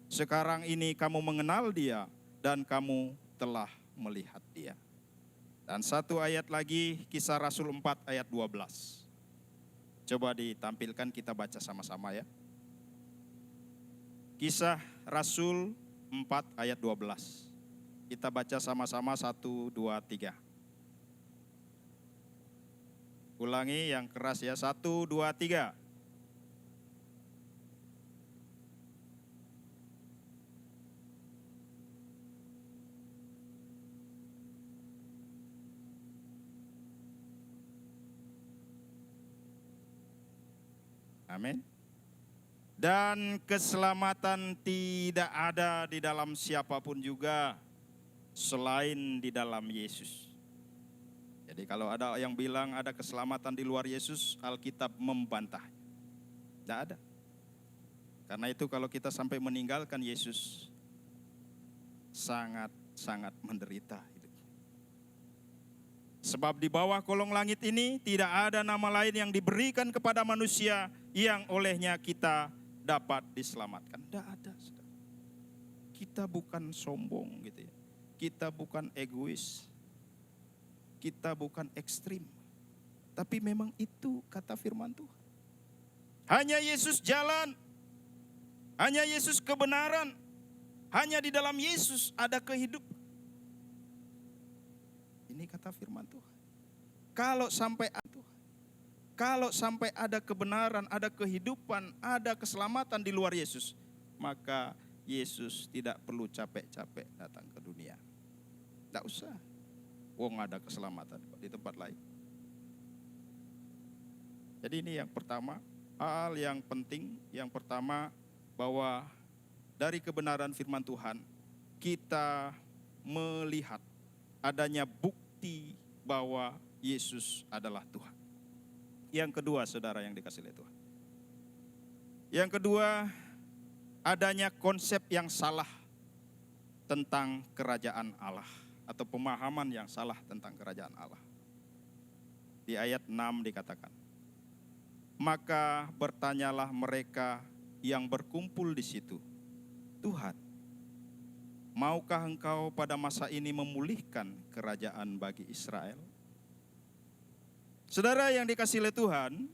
Sekarang ini kamu mengenal dia dan kamu telah melihat dia. Dan satu ayat lagi, Kisah Rasul 4 ayat 12. Coba ditampilkan, kita baca sama-sama ya. Kisah Rasul 4 ayat 12. Kita baca sama-sama 1, 2, 3. Ulangi yang keras ya, 1, 2, 3. Amin. Dan keselamatan tidak ada di dalam siapapun juga selain di dalam Yesus. Jadi kalau ada yang bilang ada keselamatan di luar Yesus, Alkitab membantah. Tidak ada. Karena itu kalau kita sampai meninggalkan Yesus, sangat-sangat menderita hidup. Sebab di bawah kolong langit ini tidak ada nama lain yang diberikan kepada manusia yang olehnya kita dapat diselamatkan. Tidak ada. Kita bukan sombong gitu ya. Kita bukan egois. Kita bukan ekstrim. Tapi memang itu kata firman Tuhan. Hanya Yesus jalan. Hanya Yesus kebenaran. Hanya di dalam Yesus ada kehidupan. Ini kata firman Tuhan. Kalau sampai ada kebenaran, ada kehidupan, ada keselamatan di luar Yesus, maka Yesus tidak perlu capek-capek datang ke dunia. Tidak usah. Wong ada keselamatan di tempat lain. Jadi ini yang pertama, hal yang penting. Yang pertama, bahwa dari kebenaran firman Tuhan, kita melihat adanya bukti bahwa Yesus adalah Tuhan. Yang kedua, saudara yang dikasihi oleh Tuhan. Yang kedua, adanya konsep yang salah tentang kerajaan Allah. Atau pemahaman yang salah tentang kerajaan Allah. Di ayat 6 dikatakan, maka bertanyalah mereka yang berkumpul di situ, Tuhan, maukah engkau pada masa ini memulihkan kerajaan bagi Israel? Saudara yang dikasihi oleh Tuhan,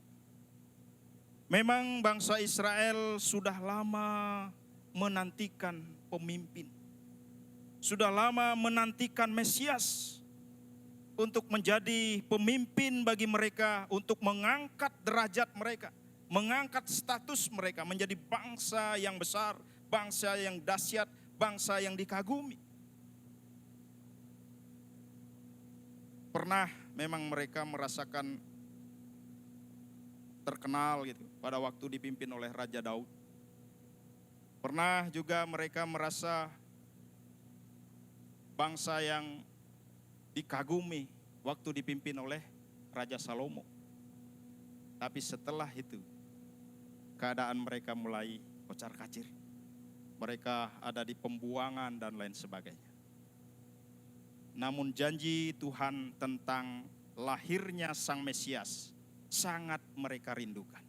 memang bangsa Israel sudah lama menantikan pemimpin. Sudah lama menantikan Mesias untuk menjadi pemimpin bagi mereka, untuk mengangkat derajat mereka, mengangkat status mereka menjadi bangsa yang besar, bangsa yang dahsyat, bangsa yang dikagumi. Pernah memang mereka merasakan terkenal gitu pada waktu dipimpin oleh Raja Daud. Pernah juga mereka merasa bangsa yang dikagumi waktu dipimpin oleh Raja Salomo. Tapi setelah itu keadaan mereka mulai kocar-kacir. Mereka ada di pembuangan dan lain sebagainya. Namun janji Tuhan tentang lahirnya Sang Mesias sangat mereka rindukan.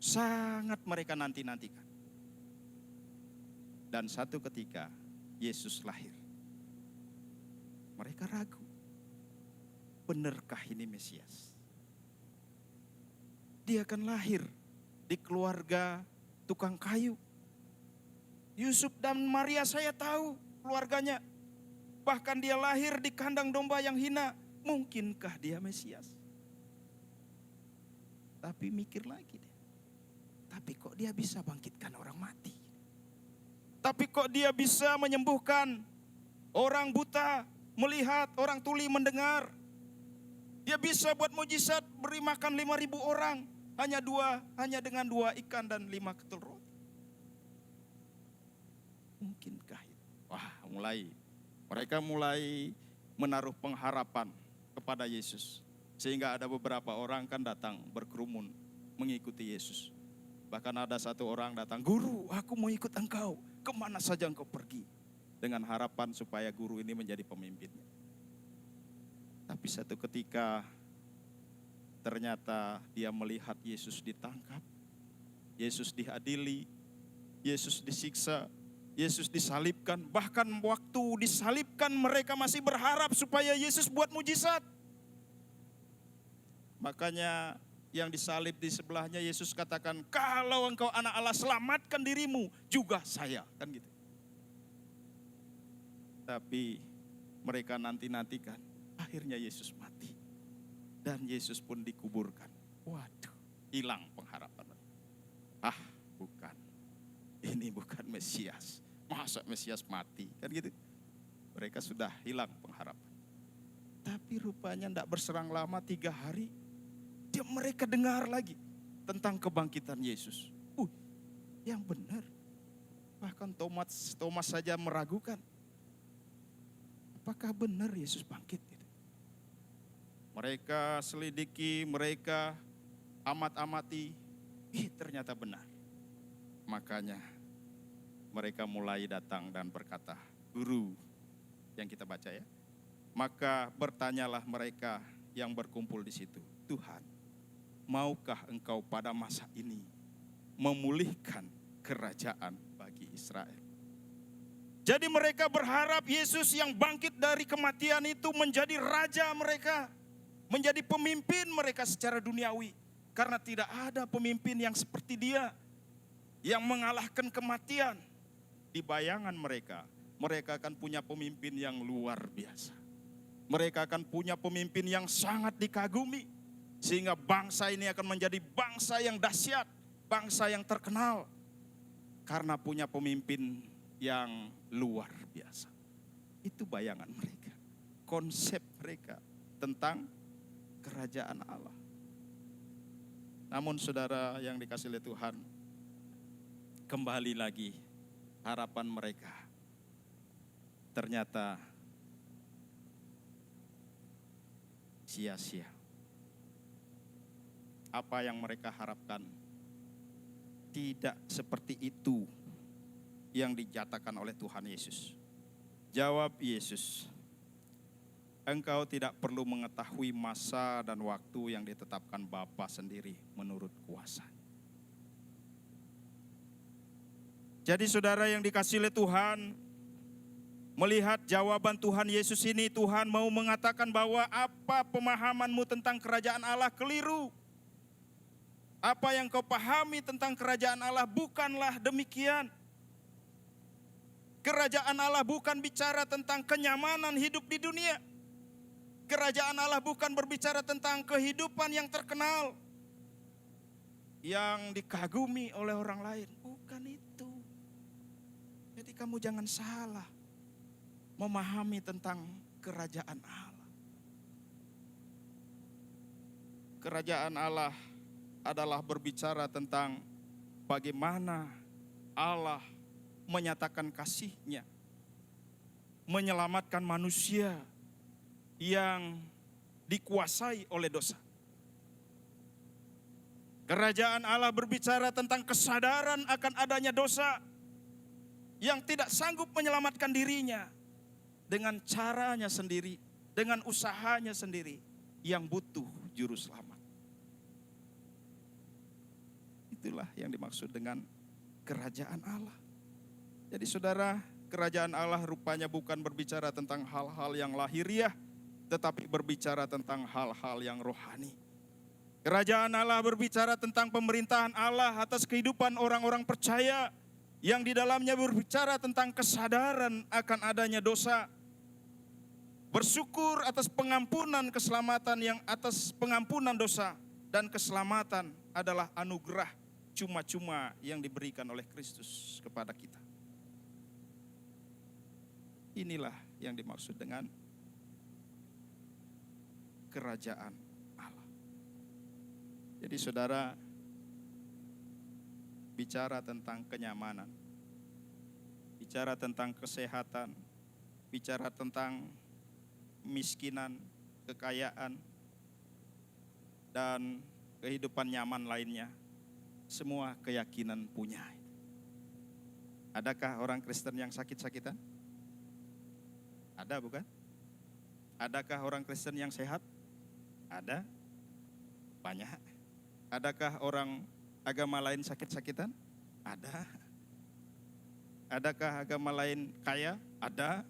Sangat mereka nanti-nantikan. Dan satu ketika Yesus lahir, mereka ragu. Benarkah ini Mesias? Dia akan lahir di keluarga tukang kayu. Yusuf dan Maria saya tahu keluarganya. Bahkan dia lahir di kandang domba yang hina. Mungkinkah dia Mesias? Tapi mikir lagi dia. Tapi kok dia bisa bangkitkan orang mati? Tapi kok dia bisa menyembuhkan orang buta melihat, orang tuli mendengar? Dia bisa buat mujizat beri makan 5.000 orang. Hanya dengan 2 ikan dan 5 ketul roti. Mungkinkah itu? Wah, mereka mulai menaruh pengharapan kepada Yesus. Sehingga ada beberapa orang kan datang berkerumun mengikuti Yesus. Bahkan ada satu orang datang, Guru, aku mau ikut engkau. Kemana saja engkau pergi? Dengan harapan supaya guru ini menjadi pemimpinnya. Tapi satu ketika ternyata dia melihat Yesus ditangkap, Yesus diadili, Yesus disiksa, Yesus disalibkan. Bahkan waktu disalibkan mereka masih berharap supaya Yesus buat mujizat. Makanya yang disalib di sebelahnya Yesus katakan, kalau engkau anak Allah selamatkan dirimu, juga saya. Kan gitu. Tapi mereka nanti-nantikan, akhirnya Yesus mati. Dan Yesus pun dikuburkan. Waduh, hilang pengharapan. Bukan. Ini bukan Mesias. Masa Mesias mati? Kan gitu. Mereka sudah hilang pengharapan. Tapi rupanya tidak berserang lama, 3 hari. Mereka dengar lagi tentang kebangkitan Yesus. Yang benar. Bahkan Thomas saja meragukan. Apakah benar Yesus bangkit? Mereka selidiki, mereka amat-amati. Ternyata benar. Makanya mereka mulai datang dan berkata, Guru, yang kita baca ya. Maka bertanyalah mereka yang berkumpul di situ, Tuhan, maukah engkau pada masa ini memulihkan kerajaan bagi Israel? Jadi mereka berharap Yesus yang bangkit dari kematian itu menjadi raja mereka, menjadi pemimpin mereka secara duniawi. Karena tidak ada pemimpin yang seperti dia, yang mengalahkan kematian. Di bayangan mereka, mereka akan punya pemimpin yang luar biasa. Mereka akan punya pemimpin yang sangat dikagumi. Sehingga bangsa ini akan menjadi bangsa yang dahsyat, bangsa yang terkenal. Karena punya pemimpin yang luar biasa. Itu bayangan mereka, konsep mereka tentang kerajaan Allah. Namun saudara yang dikasihi oleh Tuhan, kembali lagi harapan mereka ternyata sia-sia. Apa yang mereka harapkan tidak seperti itu yang dinyatakan oleh Tuhan Yesus. Jawab Yesus, engkau tidak perlu mengetahui masa dan waktu yang ditetapkan Bapa sendiri menurut kuasa. Jadi saudara yang dikasihi oleh Tuhan, melihat jawaban Tuhan Yesus ini, Tuhan mau mengatakan bahwa apa pemahamanmu tentang kerajaan Allah keliru. Apa yang kau pahami tentang kerajaan Allah bukanlah demikian. Kerajaan Allah bukan bicara tentang kenyamanan hidup di dunia. Kerajaan Allah bukan berbicara tentang kehidupan yang terkenal, yang dikagumi oleh orang lain. Bukan itu. Jadi kamu jangan salah memahami tentang kerajaan Allah. Kerajaan Allah adalah berbicara tentang bagaimana Allah menyatakan kasih-Nya, menyelamatkan manusia yang dikuasai oleh dosa. Kerajaan Allah berbicara tentang kesadaran akan adanya dosa yang tidak sanggup menyelamatkan dirinya dengan caranya sendiri, dengan usahanya sendiri, yang butuh juru selamat. Itulah yang dimaksud dengan kerajaan Allah. Jadi saudara, kerajaan Allah rupanya bukan berbicara tentang hal-hal yang lahiriah, tetapi berbicara tentang hal-hal yang rohani. Kerajaan Allah berbicara tentang pemerintahan Allah atas kehidupan orang-orang percaya, yang di dalamnya berbicara tentang kesadaran akan adanya dosa. Bersyukur atas pengampunan keselamatan, yang atas pengampunan dosa dan keselamatan adalah anugerah cuma-cuma yang diberikan oleh Kristus kepada kita. Inilah yang dimaksud dengan kerajaan Allah. Jadi saudara, bicara tentang kenyamanan, bicara tentang kesehatan, bicara tentang miskinan, kekayaan, dan kehidupan nyaman lainnya, semua keyakinan punya. Adakah orang Kristen yang sakit-sakitan? Ada bukan? Adakah orang Kristen yang sehat? Ada. Banyak. Adakah orang agama lain sakit-sakitan? Ada. Adakah agama lain kaya? Ada.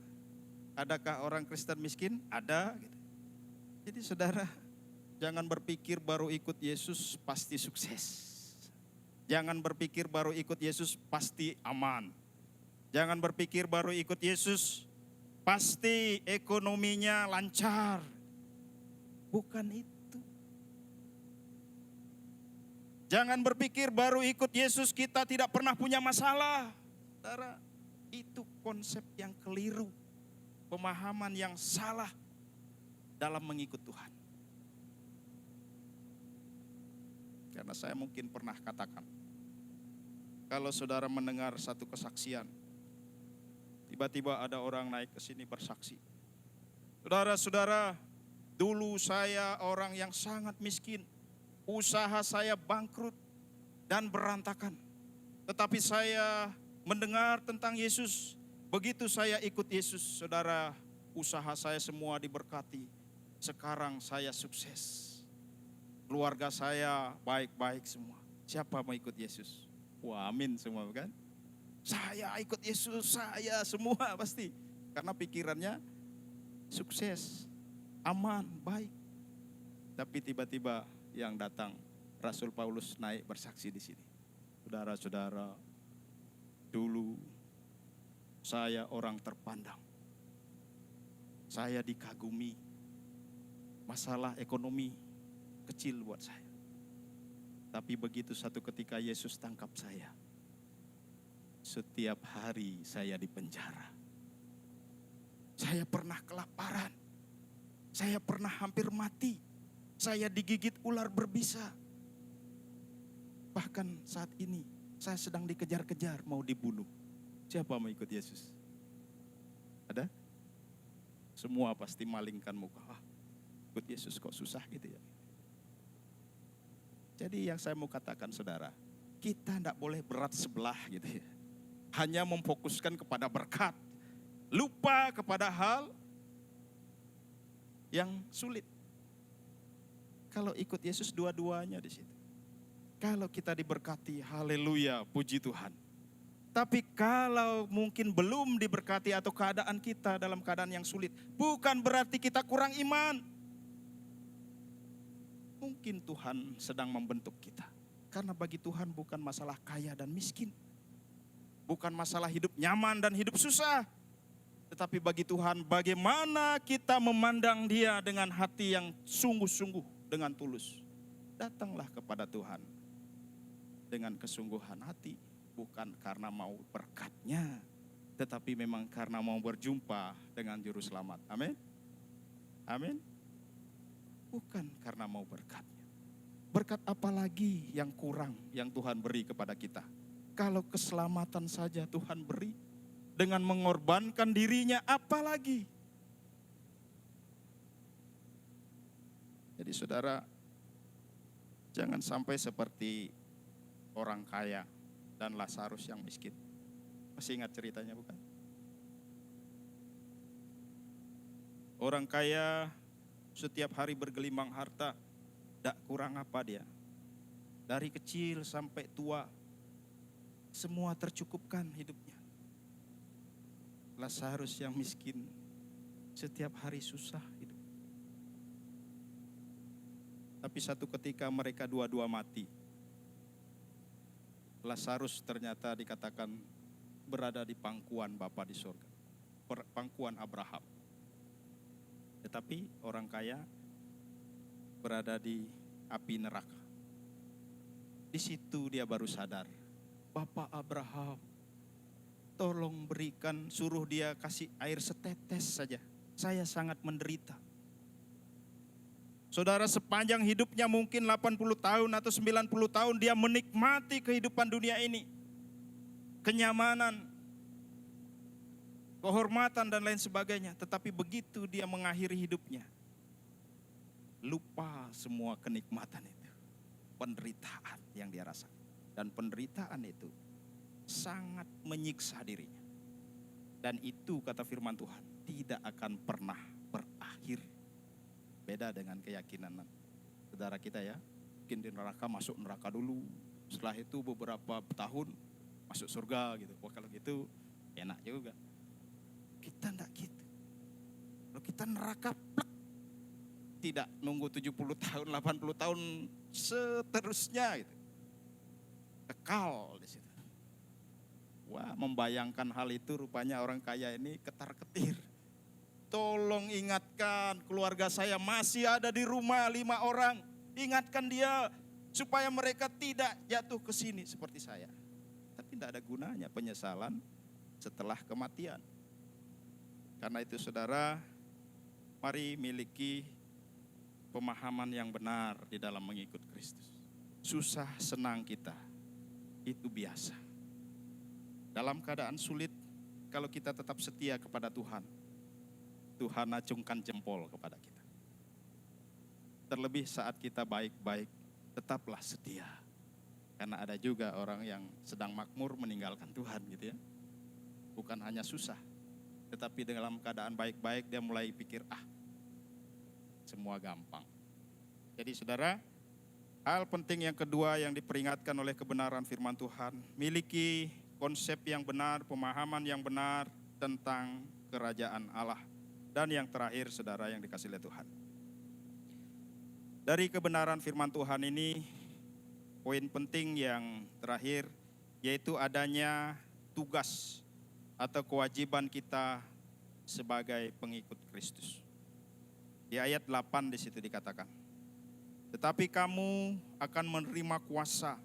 Adakah orang Kristen miskin? Ada. Jadi saudara, jangan berpikir baru ikut Yesus pasti sukses. Jangan berpikir baru ikut Yesus pasti aman. Jangan berpikir baru ikut Yesus pasti ekonominya lancar. Bukan itu. Jangan berpikir baru ikut Yesus kita tidak pernah punya masalah. Saudara, itu konsep yang keliru. Pemahaman yang salah dalam mengikut Tuhan. Karena saya mungkin pernah katakan, kalau saudara mendengar satu kesaksian, tiba-tiba ada orang naik ke sini bersaksi. Saudara-saudara, dulu saya orang yang sangat miskin, usaha saya bangkrut dan berantakan. Tetapi saya mendengar tentang Yesus, begitu saya ikut Yesus, saudara, usaha saya semua diberkati. Sekarang saya sukses. Keluarga saya baik-baik semua. Siapa mau ikut Yesus? Wah, amin semua kan? Saya ikut Yesus, saya semua pasti. Karena pikirannya sukses, aman, baik. Tapi tiba-tiba yang datang, Rasul Paulus naik bersaksi di sini. Saudara-saudara, dulu saya orang terpandang. Saya dikagumi. Masalah ekonomi kecil buat saya. Tapi begitu satu ketika Yesus tangkap saya, setiap hari saya di penjara. Saya pernah kelaparan. Saya pernah hampir mati. Saya digigit ular berbisa. Bahkan saat ini saya sedang dikejar-kejar mau dibunuh. Siapa mau ikut Yesus? Ada? Semua pasti malingkan muka. Ikut Yesus kok susah gitu ya. Jadi yang saya mau katakan saudara, kita tidak boleh berat sebelah gitu ya. Hanya memfokuskan kepada berkat, lupa kepada hal yang sulit. Kalau ikut Yesus dua-duanya di situ. Kalau kita diberkati, haleluya, puji Tuhan. Tapi kalau mungkin belum diberkati atau keadaan kita dalam keadaan yang sulit, bukan berarti kita kurang iman. Mungkin Tuhan sedang membentuk kita. Karena bagi Tuhan bukan masalah kaya dan miskin. Bukan masalah hidup nyaman dan hidup susah. Tetapi bagi Tuhan bagaimana kita memandang Dia dengan hati yang sungguh-sungguh, dengan tulus. Datanglah kepada Tuhan dengan kesungguhan hati. Bukan karena mau berkat-Nya, tetapi memang karena mau berjumpa dengan Juru Selamat. Amin. Amin. Bukan karena mau berkat-Nya. Berkat apa lagi yang kurang yang Tuhan beri kepada kita? Kalau keselamatan saja Tuhan beri, dengan mengorbankan dirinya, apa lagi? Jadi saudara, jangan sampai seperti orang kaya dan Lazarus yang miskin. Masih ingat ceritanya bukan? Orang kaya setiap hari bergelimang harta, tidak kurang apa dia. Dari kecil sampai tua, semua tercukupkan hidupnya. Lazarus yang miskin, setiap hari susah hidup. Tapi satu ketika mereka dua-dua mati. Lazarus ternyata dikatakan berada di pangkuan Bapa di surga, pangkuan Abraham. Tetapi orang kaya berada di api neraka. Di situ dia baru sadar, Bapak Abraham, tolong berikan, suruh dia kasih air setetes saja. Saya sangat menderita. Saudara, sepanjang hidupnya mungkin 80 tahun atau 90 tahun dia menikmati kehidupan dunia ini. Kenyamanan, kehormatan dan lain sebagainya. Tetapi begitu dia mengakhiri hidupnya, lupa semua kenikmatan itu. Penderitaan yang dia rasakan. Dan penderitaan itu sangat menyiksa dirinya. Dan itu kata firman Tuhan, tidak akan pernah berakhir. Beda dengan keyakinan saudara kita ya. Mungkin di neraka, masuk neraka dulu. Setelah itu beberapa tahun masuk surga gitu. Wah, kalau gitu enak juga. Kita enggak gitu. Kalau kita neraka, plek. Tidak nunggu 70 tahun, 80 tahun seterusnya gitu. Kekal di situ. Wah, membayangkan hal itu rupanya orang kaya ini ketar-ketir. Tolong ingatkan keluarga saya masih ada di rumah 5 orang. Ingatkan dia supaya mereka tidak jatuh ke sini seperti saya. Tapi tidak ada gunanya penyesalan setelah kematian. Karena itu saudara, mari miliki pemahaman yang benar di dalam mengikut Kristus. Susah senang kita, itu biasa. Dalam keadaan sulit, kalau kita tetap setia kepada Tuhan, Tuhan acungkan jempol kepada kita. Terlebih saat kita baik-baik, tetaplah setia. Karena ada juga orang yang sedang makmur meninggalkan Tuhan gitu ya. Bukan hanya susah, tetapi dalam keadaan baik-baik dia mulai pikir, semua gampang. Jadi saudara, hal penting yang kedua yang diperingatkan oleh kebenaran firman Tuhan, miliki konsep yang benar, pemahaman yang benar tentang kerajaan Allah. Dan yang terakhir saudara yang dikasihi oleh Tuhan. Dari kebenaran firman Tuhan ini, poin penting yang terakhir yaitu adanya tugas atau kewajiban kita sebagai pengikut Kristus. Di ayat 8 di situ dikatakan, tetapi kamu akan menerima kuasa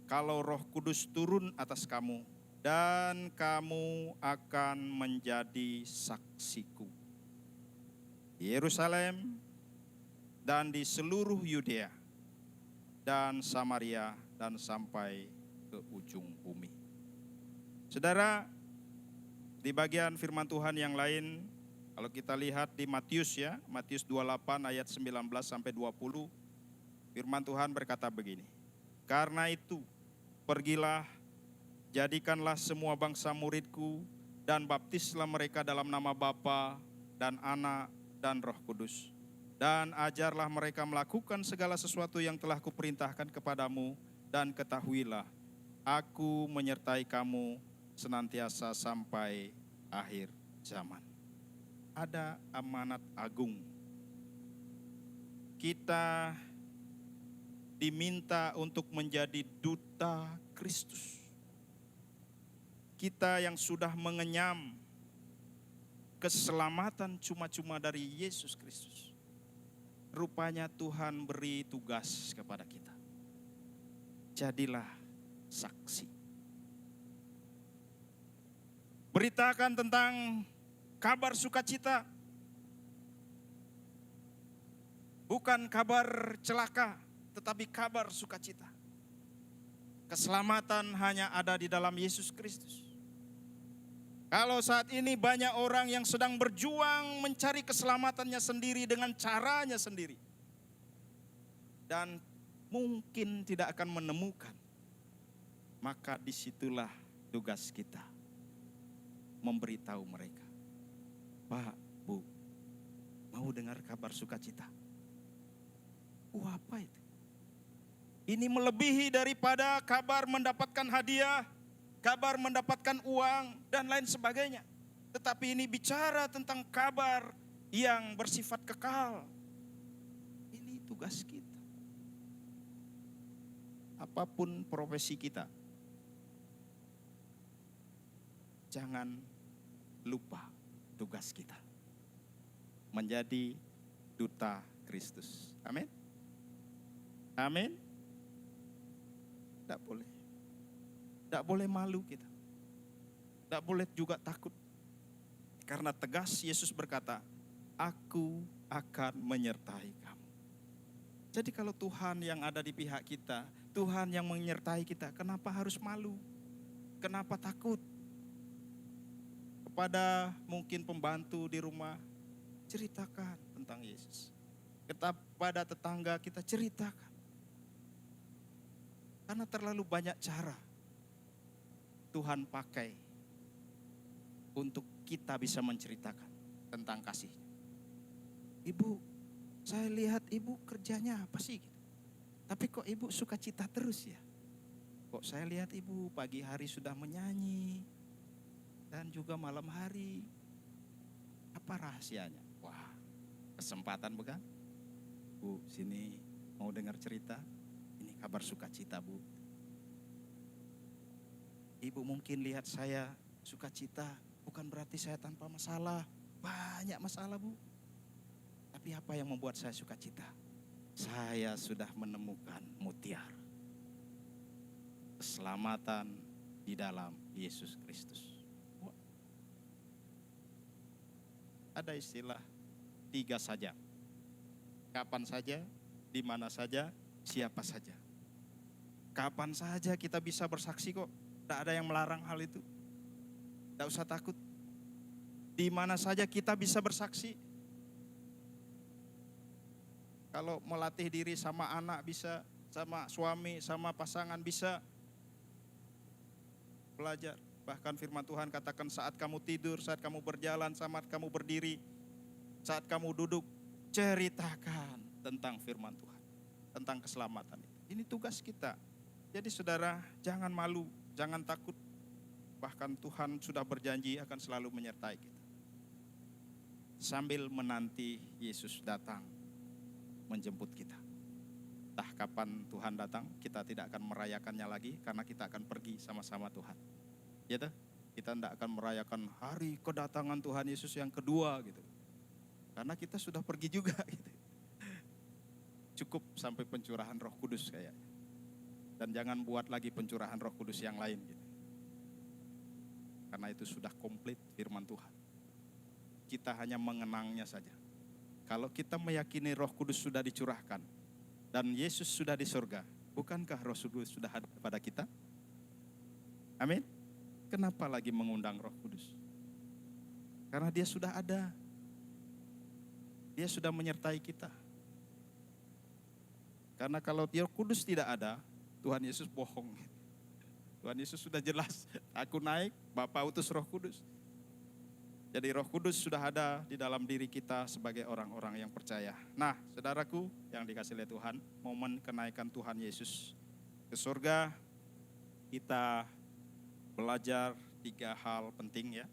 kalau Roh Kudus turun atas kamu, dan kamu akan menjadi saksiku di Yerusalem dan di seluruh Yudea dan Samaria dan sampai ke ujung bumi. Saudara, di bagian firman Tuhan yang lain, kalau kita lihat di Matius ya, Matius 28 ayat 19 sampai 20, firman Tuhan berkata begini, karena itu pergilah, jadikanlah semua bangsa muridku dan baptislah mereka dalam nama Bapa dan Anak dan Roh Kudus, Dan ajarlah mereka melakukan segala sesuatu yang telah kuperintahkan kepadamu, dan ketahuilah, aku menyertai kamu senantiasa sampai akhir zaman. Ada amanat agung. Kita diminta untuk menjadi duta Kristus. Kita yang sudah mengenyam keselamatan cuma-cuma dari Yesus Kristus. Rupanya Tuhan beri tugas kepada kita. Jadilah saksi. Beritakan tentang kabar sukacita. Bukan kabar celaka, tetapi kabar sukacita. Keselamatan hanya ada di dalam Yesus Kristus. Kalau saat ini banyak orang yang sedang berjuang mencari keselamatannya sendiri dengan caranya sendiri. Dan mungkin tidak akan menemukan. Maka disitulah tugas kita. Memberitahu mereka. Pak, Bu, mau dengar kabar sukacita? Apa itu? Ini melebihi daripada kabar mendapatkan hadiah, kabar mendapatkan uang, dan lain sebagainya. Tetapi ini bicara tentang kabar yang bersifat kekal. Ini tugas kita. Apapun profesi kita, jangan lupa tugas kita. Menjadi duta Kristus. Amin. Amin. Tidak boleh. Tidak boleh malu kita. Tidak boleh juga takut. Karena tegas Yesus berkata, aku akan menyertai kamu. Jadi kalau Tuhan yang ada di pihak kita, Tuhan yang menyertai kita, kenapa harus malu? Kenapa takut? Kepada mungkin pembantu di rumah, ceritakan tentang Yesus. Kepada tetangga kita ceritakan. Karena terlalu banyak cara Tuhan pakai untuk kita bisa menceritakan tentang kasih-Nya. Ibu, saya lihat ibu kerjanya apa sih? Tapi kok ibu sukacita terus ya? Kok saya lihat ibu pagi hari sudah menyanyi dan juga malam hari. Apa rahasianya? Wah, kesempatan bukan? Bu, sini mau dengar cerita? Ini kabar sukacita, Bu. Ibu mungkin lihat saya sukacita, bukan berarti saya tanpa masalah. Banyak masalah, Bu. Tapi apa yang membuat saya sukacita? Saya sudah menemukan mutiara. Keselamatan di dalam Yesus Kristus. Ada istilah 3 saja. Kapan saja, di mana saja, siapa saja. Kapan saja kita bisa bersaksi kok. Tidak ada yang melarang hal itu. Tidak usah takut. Di mana saja kita bisa bersaksi. Kalau melatih diri sama anak bisa, sama suami, sama pasangan bisa. Belajar. Bahkan firman Tuhan katakan saat kamu tidur, saat kamu berjalan, saat kamu berdiri, saat kamu duduk, ceritakan tentang firman Tuhan. Tentang keselamatan itu. Ini tugas kita. Jadi saudara, jangan malu, jangan takut. Bahkan Tuhan sudah berjanji akan selalu menyertai kita. Sambil menanti Yesus datang menjemput kita. Entah kapan Tuhan datang, kita tidak akan merayakannya lagi karena kita akan pergi sama-sama Tuhan. Ya toh? Kita tidak akan merayakan hari kedatangan Tuhan Yesus yang kedua gitu. Karena kita sudah pergi juga gitu. Cukup sampai pencurahan Roh Kudus kayaknya. Dan jangan buat lagi pencurahan Roh Kudus yang lain gitu. Karena itu sudah komplit firman Tuhan. Kita hanya mengenangnya saja. Kalau kita meyakini Roh Kudus sudah dicurahkan dan Yesus sudah di surga, bukankah Roh Kudus sudah ada pada kita? Amin. Kenapa lagi mengundang Roh Kudus? Karena dia sudah ada. Dia sudah menyertai kita. Karena kalau Roh Kudus tidak ada, Tuhan Yesus bohong. Tuhan Yesus sudah jelas, aku naik, Bapa utus Roh Kudus. Jadi Roh Kudus sudah ada di dalam diri kita sebagai orang-orang yang percaya. Nah, saudaraku yang dikasihi oleh Tuhan, momen kenaikan Tuhan Yesus ke surga, kita belajar 3 hal penting ya.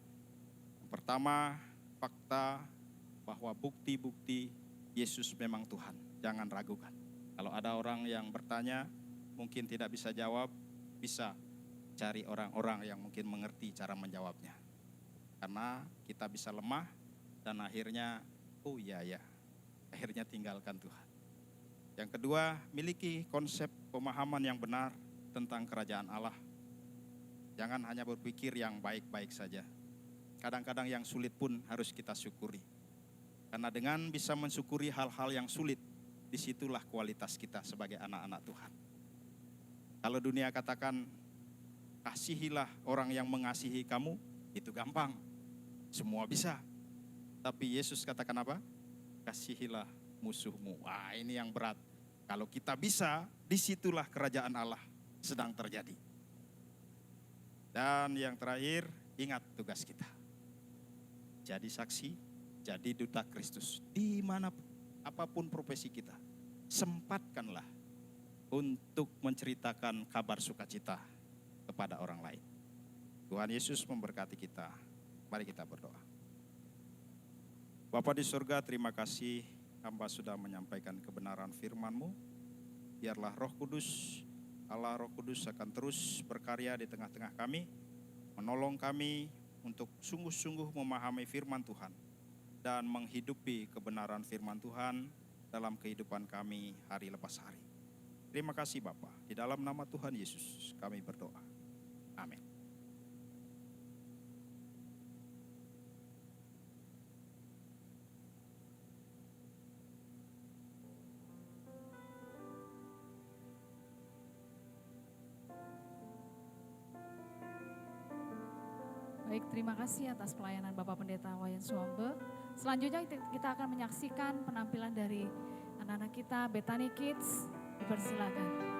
Yang pertama, fakta bahwa bukti-bukti Yesus memang Tuhan. Jangan ragukan. Kalau ada orang yang bertanya, mungkin tidak bisa jawab, bisa cari orang-orang yang mungkin mengerti cara menjawabnya. Karena kita bisa lemah dan akhirnya, oh iya ya, akhirnya tinggalkan Tuhan. Yang kedua, miliki konsep pemahaman yang benar tentang kerajaan Allah. Jangan hanya berpikir yang baik-baik saja. Kadang-kadang yang sulit pun harus kita syukuri. Karena dengan bisa mensyukuri hal-hal yang sulit, disitulah kualitas kita sebagai anak-anak Tuhan. Kalau dunia katakan, kasihilah orang yang mengasihi kamu, itu gampang. Semua bisa. Tapi Yesus katakan apa? Kasihilah musuhmu. Wah, ini yang berat. Kalau kita bisa, disitulah kerajaan Allah sedang terjadi. Dan yang terakhir, ingat tugas kita. Jadi saksi, jadi duta Kristus. Di mana apapun profesi kita, sempatkanlah untuk menceritakan kabar sukacita kepada orang lain. Tuhan Yesus memberkati kita. Mari kita berdoa. Bapa di surga, terima kasih hamba sudah menyampaikan kebenaran firman-Mu. Biarlah Roh Kudus, Allah Roh Kudus akan terus berkarya di tengah-tengah kami, menolong kami untuk sungguh-sungguh memahami firman Tuhan dan menghidupi kebenaran firman Tuhan dalam kehidupan kami hari lepas hari. Terima kasih Bapa, di dalam nama Tuhan Yesus kami berdoa. Amin.
Baik, terima kasih atas pelayanan Bapak Pendeta Wayan Suambe. Selanjutnya kita akan menyaksikan penampilan dari anak-anak kita, Bethany Kids. Dipersilakan.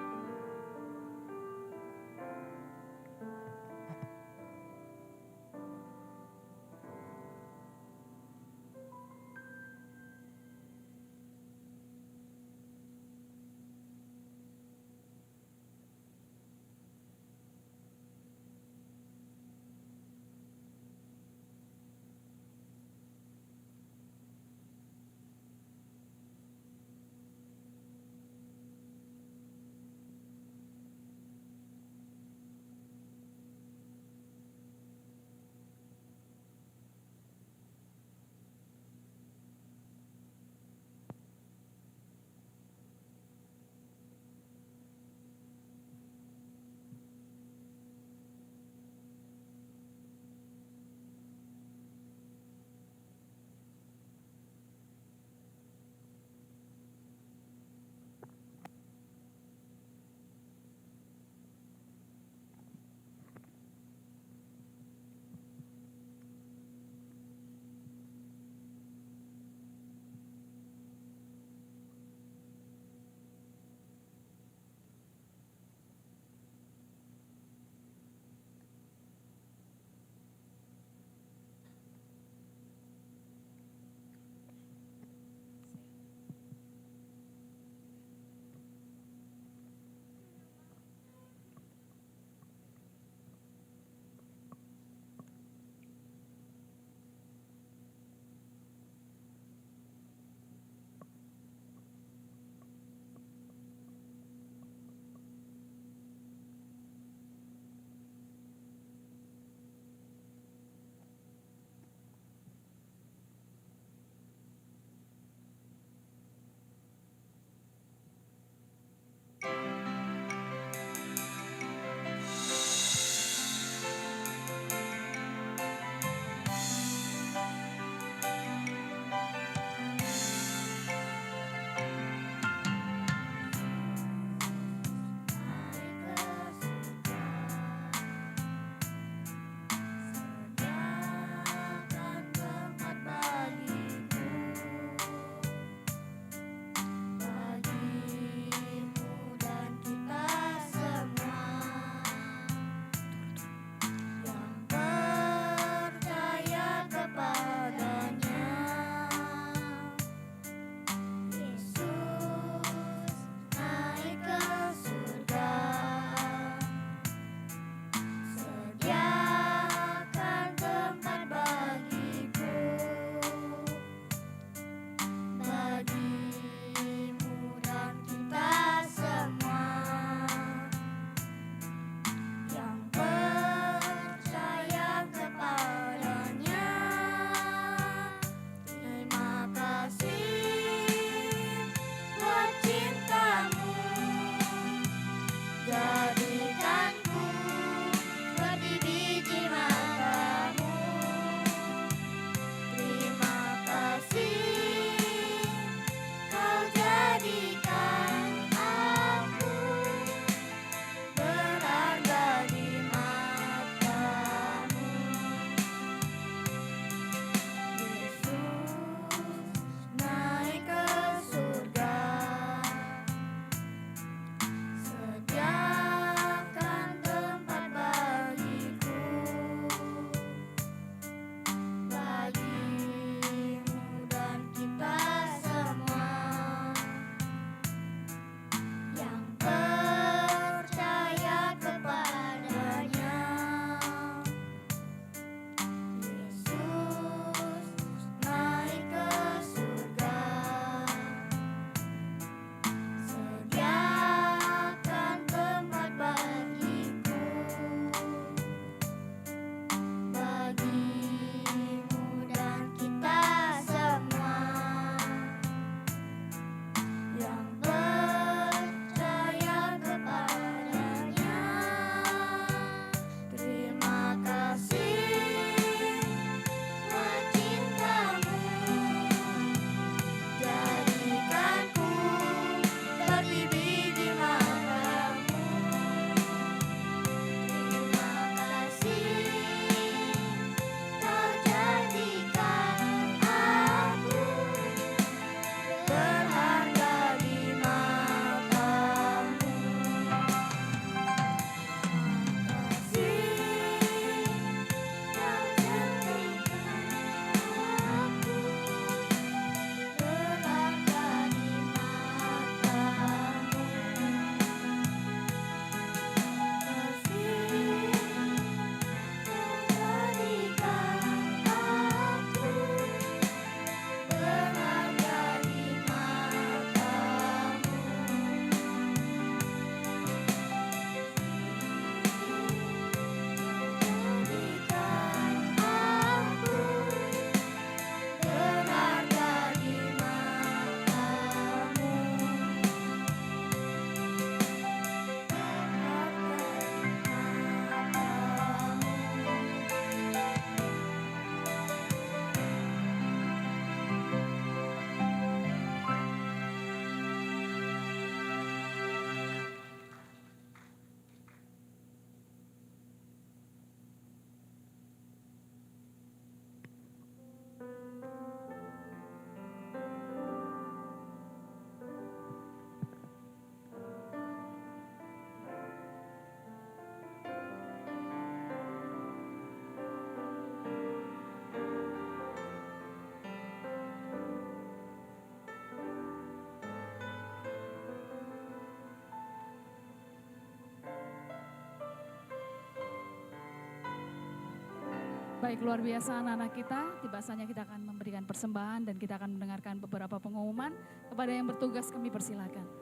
Baik, luar biasa anak-anak kita. Tiba saatnya kita akan memberikan persembahan dan kita akan mendengarkan beberapa pengumuman. Kepada yang bertugas kami persilakan.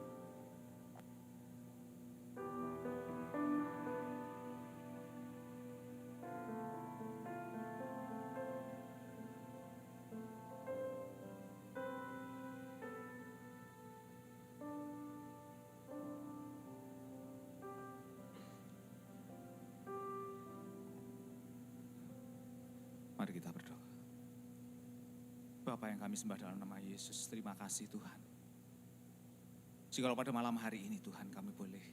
Mari kita berdoa. Bapa yang kami sembah dalam nama Yesus, terima kasih Tuhan. Jikalau pada malam hari ini Tuhan kami boleh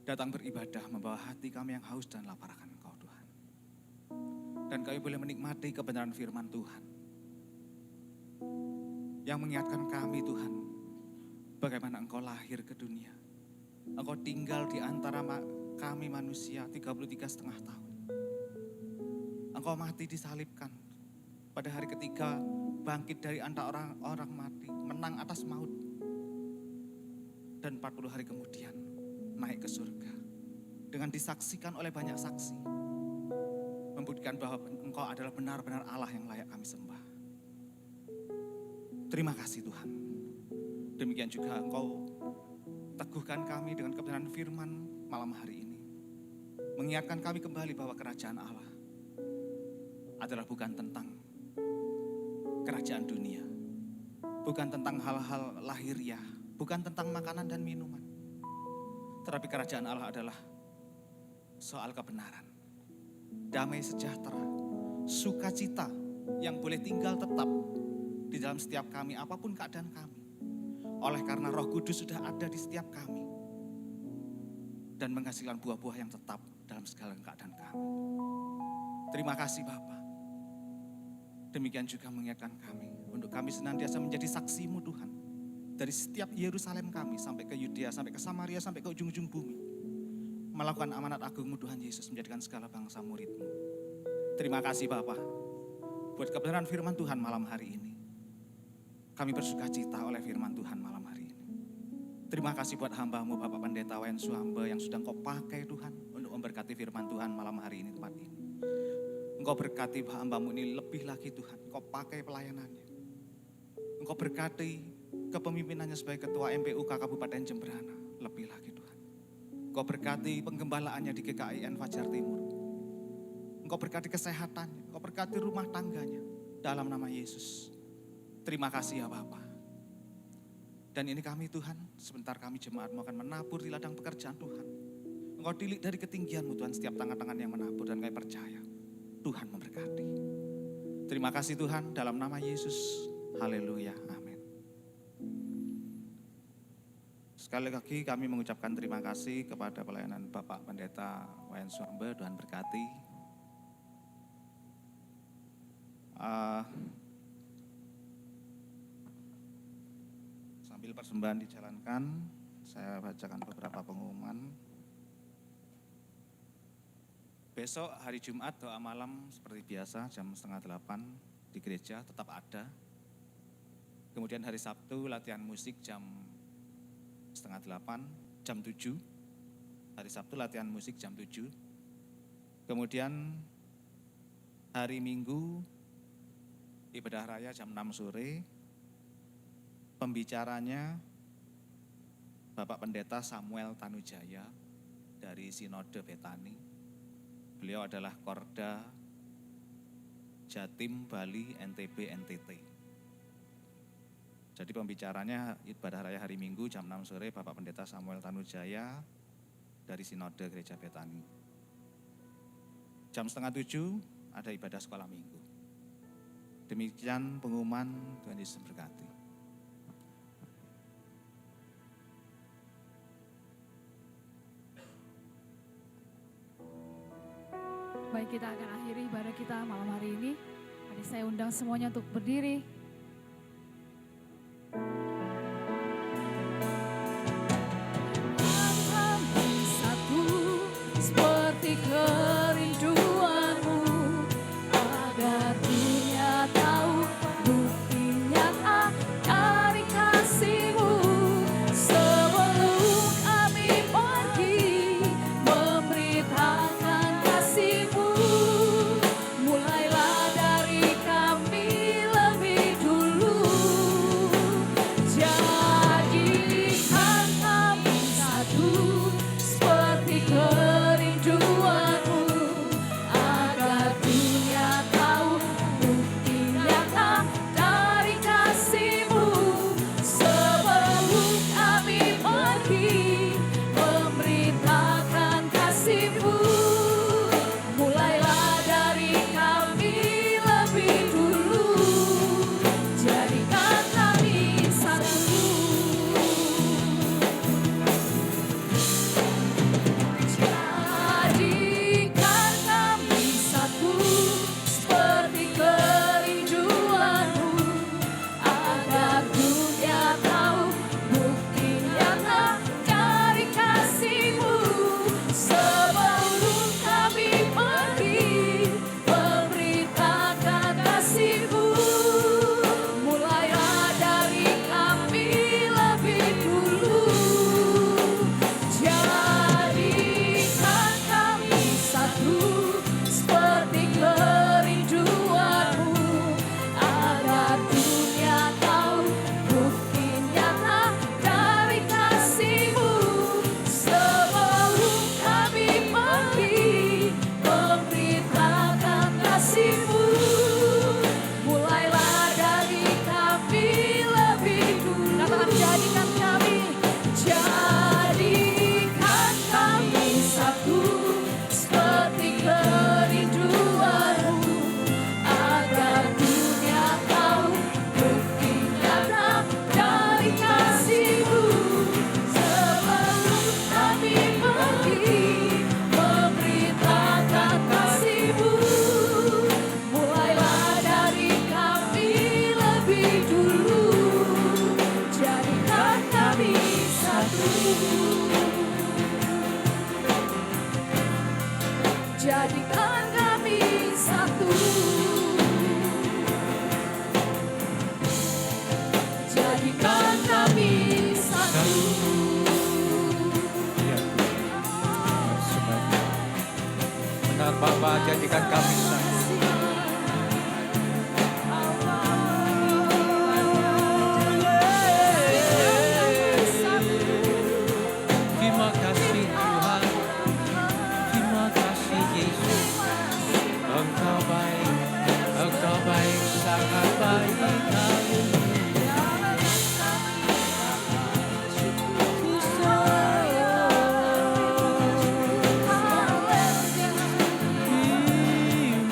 datang beribadah membawa hati kami yang haus dan lapar akan Engkau Tuhan. Dan kami boleh menikmati kebenaran firman Tuhan. Yang mengingatkan kami Tuhan, bagaimana Engkau lahir ke dunia. Engkau tinggal di antara kami manusia 33,5 tahun. Engkau mati disalibkan. Pada hari ketiga bangkit dari antara orang mati, menang atas maut. Dan 40 hari kemudian naik ke surga. Dengan disaksikan oleh banyak saksi. Membuktikan bahwa Engkau adalah benar-benar Allah yang layak kami sembah. Terima kasih Tuhan. Demikian juga Engkau teguhkan kami dengan kebenaran firman malam hari ini. Mengingatkan kami kembali bahwa kerajaan Allah adalah bukan tentang kerajaan dunia, bukan tentang hal-hal lahiriah, bukan tentang makanan dan minuman, tetapi kerajaan Allah adalah soal kebenaran, damai sejahtera, sukacita yang boleh tinggal tetap di dalam setiap kami apapun keadaan kami, oleh karena Roh Kudus sudah ada di setiap kami dan menghasilkan buah-buah yang tetap dalam segala keadaan kami. Terima kasih Bapa. Demikian juga mengingatkan kami untuk kami senantiasa menjadi saksi-Mu Tuhan. Dari setiap Yerusalem kami sampai ke Yudea, sampai ke Samaria, sampai ke ujung-ujung bumi. Melakukan amanat agung-Mu Tuhan Yesus, menjadikan segala bangsa murid-Mu. Terima kasih Bapa buat kebenaran firman Tuhan malam hari ini. Kami bersuka cita oleh firman Tuhan malam hari ini. Terima kasih buat hamba-Mu Bapak Pendeta Wayan Suhamba yang sudah Engkau pakai Tuhan untuk memberkati firman Tuhan malam hari ini tempat ini. Engkau berkati hamba-Mu ini lebih lagi Tuhan. Engkau pakai pelayanannya. Engkau berkati kepemimpinannya sebagai ketua MPUK Kabupaten Jemberana. Lebih lagi Tuhan. Engkau berkati penggembalaannya di GKIN Fajar Timur. Engkau berkati kesehatannya. Engkau berkati rumah tangganya. Dalam nama Yesus. Terima kasih ya Bapa. Dan ini kami Tuhan, sebentar kami jemaat-Mu akan menabur di ladang pekerjaan Tuhan. Engkau tilik dari ketinggian-Mu Tuhan, setiap tangan-tangan yang menabur dan kami percaya. Tuhan memberkati. Terima kasih Tuhan dalam nama Yesus. Haleluya. Amin. Sekali lagi kami mengucapkan terima kasih kepada pelayanan Bapak Pendeta Wayan Suhamba. Tuhan berkati. Sambil persembahan dijalankan, saya bacakan beberapa pengumuman. Besok hari Jumat doa malam seperti biasa jam 7:30 di gereja tetap ada. Kemudian hari Sabtu latihan musik jam 7:30, jam 7. Hari Sabtu latihan musik jam 7. Kemudian hari Minggu ibadah raya jam 6 sore. Pembicaranya Bapak Pendeta Samuel Tanujaya dari Sinode Betani. Beliau adalah Korda Jatim, Bali, NTB, NTT. Jadi pembicaranya ibadah raya hari Minggu jam 6 sore Bapak Pendeta Samuel Tanujaya dari Sinode Gereja Betani. Jam 6:30 ada ibadah sekolah minggu. Demikian pengumuman, Tuhan Yesus berkati.
Baik, kita akan akhiri ibadah kita malam hari ini. Mari saya undang semuanya untuk berdiri. Satu seperti kerinduanmu, agar dunia tahu bukti nyata dari kasih-Mu. Sebelum kami pergi memberitakan kasih-Mu, jadikan kami satu. Jadikan kami satu.
Ya Tuhan, sebagai benar Bapa, jadikan kami satu. Terima kasih Tuhan, terima kasih Yesus. Engkau baik, sangat baik.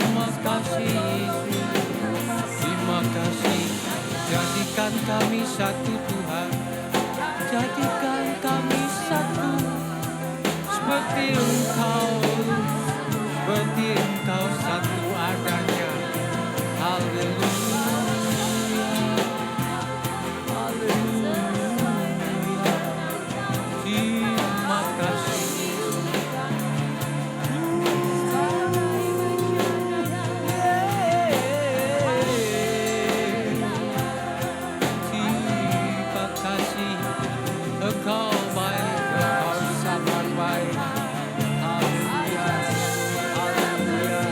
Terima kasih Yesus, terima kasih. Jadikan kami satu Tuhan, jadikan kami satu. Seperti Engkau satu adanya. Haleluya, haleluya. Terima kasih. Terima kasih. Engkau baik, Engkau sangat baik. Haleluya, haleluya.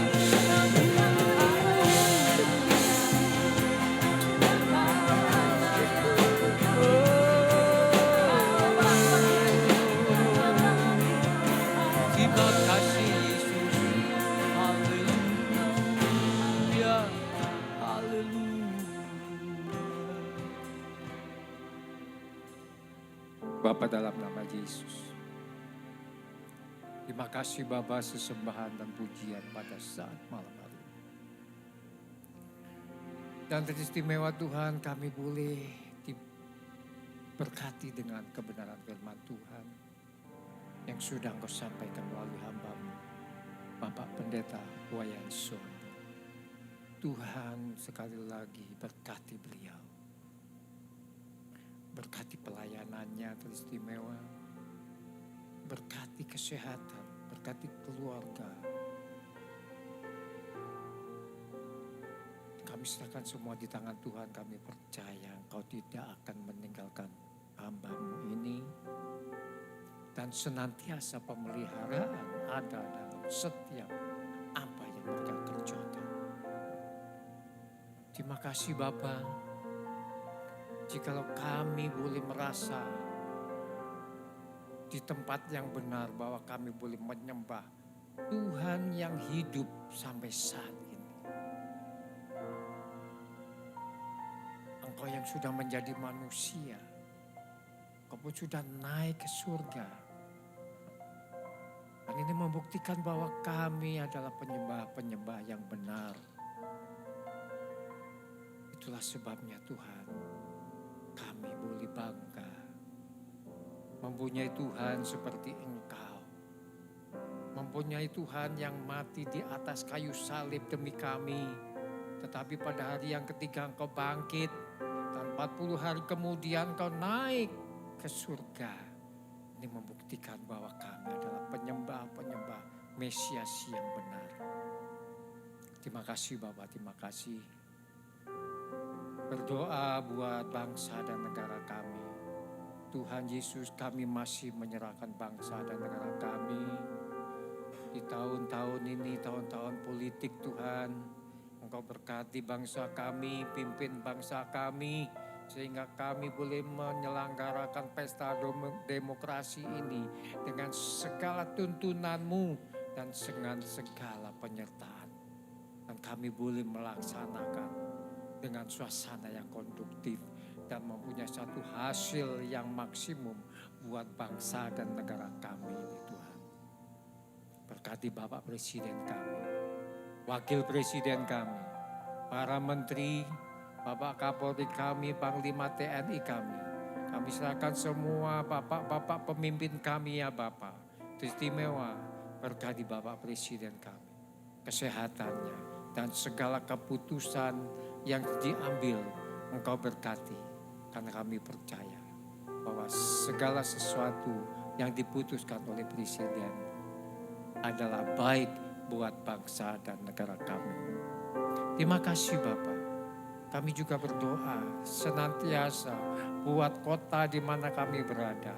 Terima kasih Yesus. Haleluya, haleluya. Bapa, dalam nama Yesus, terima kasih Bapa, sesembahan dan pujian pada saat malam hari ini. Dan teristimewa Tuhan, kami boleh diberkati dengan kebenaran firman Tuhan yang sudah Engkau sampaikan melalui hamba-Mu, Bapak Pendeta Wayan Son. Tuhan, sekali lagi berkati beliau. Berkati pelayanannya teristimewa. Berkati kesehatan, berkati keluarga. Kami serahkan semua di tangan Tuhan. Kami percaya Engkau tidak akan meninggalkan hamba-Mu ini. Dan senantiasa pemeliharaan ada dalam setiap apa yang mereka kerjakan. Terima kasih Bapa. Jikalau kami boleh merasa di tempat yang benar bahwa kami boleh menyembah Tuhan yang hidup sampai saat ini. Engkau yang sudah menjadi manusia, Engkau pun sudah naik ke surga. Dan ini membuktikan bahwa kami adalah penyembah-penyembah yang benar. Itulah sebabnya Tuhan, kami boleh bangga mempunyai Tuhan seperti Engkau. Mempunyai Tuhan yang mati di atas kayu salib demi kami. Tetapi pada hari yang ketiga Engkau bangkit. Dan 40 hari kemudian Engkau naik ke surga. Ini membuktikan bahwa kami adalah penyembah-penyembah Mesias yang benar. Terima kasih Bapak, terima kasih. Berdoa buat bangsa dan negara kami. Tuhan Yesus, kami masih menyerahkan bangsa dan negara kami. Di tahun-tahun ini, tahun-tahun politik Tuhan, Engkau berkati bangsa kami, pimpin bangsa kami, sehingga kami boleh menyelenggarakan pesta demokrasi ini dengan segala tuntunan-Mu dan dengan segala penyertaan. Dan kami boleh melaksanakan dengan suasana yang konduktif dan mempunyai satu hasil yang maksimum buat bangsa dan negara kami ini Tuhan. Berkati Bapak Presiden kami, Wakil Presiden kami, para menteri, Bapak Kapolri kami, Panglima TNI kami. Kami serahkan semua Bapak-Bapak pemimpin kami ya Bapak. Istimewa berkati Bapak Presiden kami. Kesehatannya dan segala keputusan yang diambil Engkau berkati. Karena kami percaya bahwa segala sesuatu yang diputuskan oleh Presiden adalah baik buat bangsa dan negara kami. Terima kasih Bapa. Kami juga berdoa senantiasa buat kota di mana kami berada.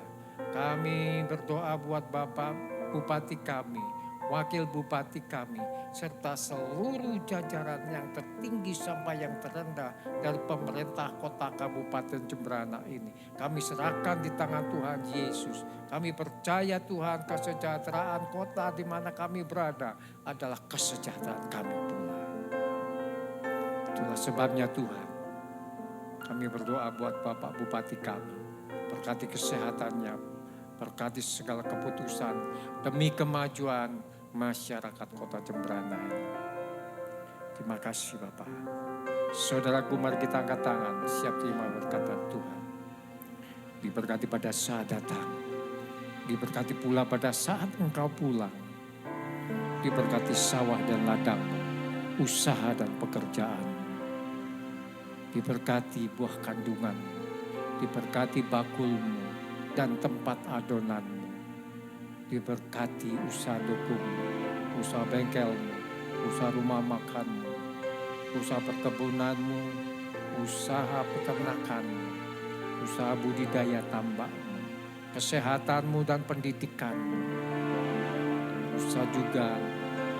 Kami berdoa buat Bapak Bupati kami, Wakil Bupati kami, serta seluruh jajaran yang tertinggi sampai yang terendah dari pemerintah kota Kabupaten Jemberana ini. Kami serahkan di tangan Tuhan Yesus. Kami percaya Tuhan, kesejahteraan kota di mana kami berada adalah kesejahteraan kami pula. Itulah sebabnya Tuhan, kami berdoa buat Bapak Bupati kami. Berkati kesehatannya, berkati segala keputusan demi kemajuan masyarakat kota Jemberana ini. Terima kasih Bapak. Saudaraku, mari kita angkat tangan, siap terima berkat dari Tuhan. Diberkati pada saat datang, diberkati pula pada saat engkau pulang. Diberkati sawah dan ladangmu, usaha dan pekerjaan. Diberkati buah kandunganmu, diberkati bakulmu dan tempat adonanmu. Diberkati usaha dukungmu, usaha bengkelmu, usaha rumah makanmu, usaha perkebunanmu, usaha peternakanmu, usaha budidaya tambakmu, kesehatanmu dan pendidikanmu, usaha juga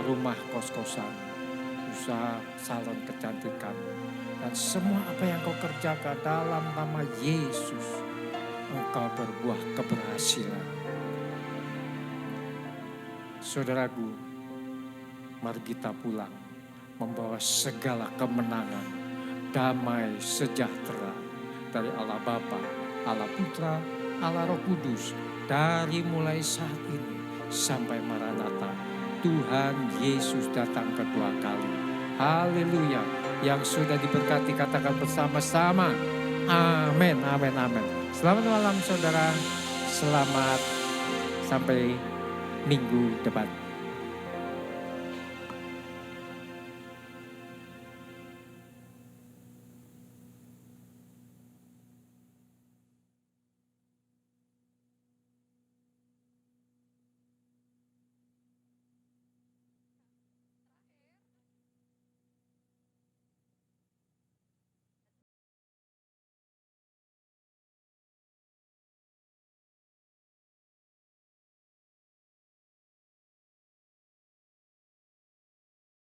rumah kos-kosan, usaha salon kecantikan, dan semua apa yang kau kerjakan dalam nama Yesus, engkau berbuah keberhasilan. Saudaraku, mari kita pulang membawa segala kemenangan, damai, sejahtera dari Allah Bapa, Allah Putra, Allah Roh Kudus, dari mulai saat ini sampai Maranatha. Tuhan Yesus datang kedua kali. Haleluya. Yang sudah diberkati katakan bersama-sama. Amin, amin, amin. Selamat malam saudara. Selamat sampai minggu depan.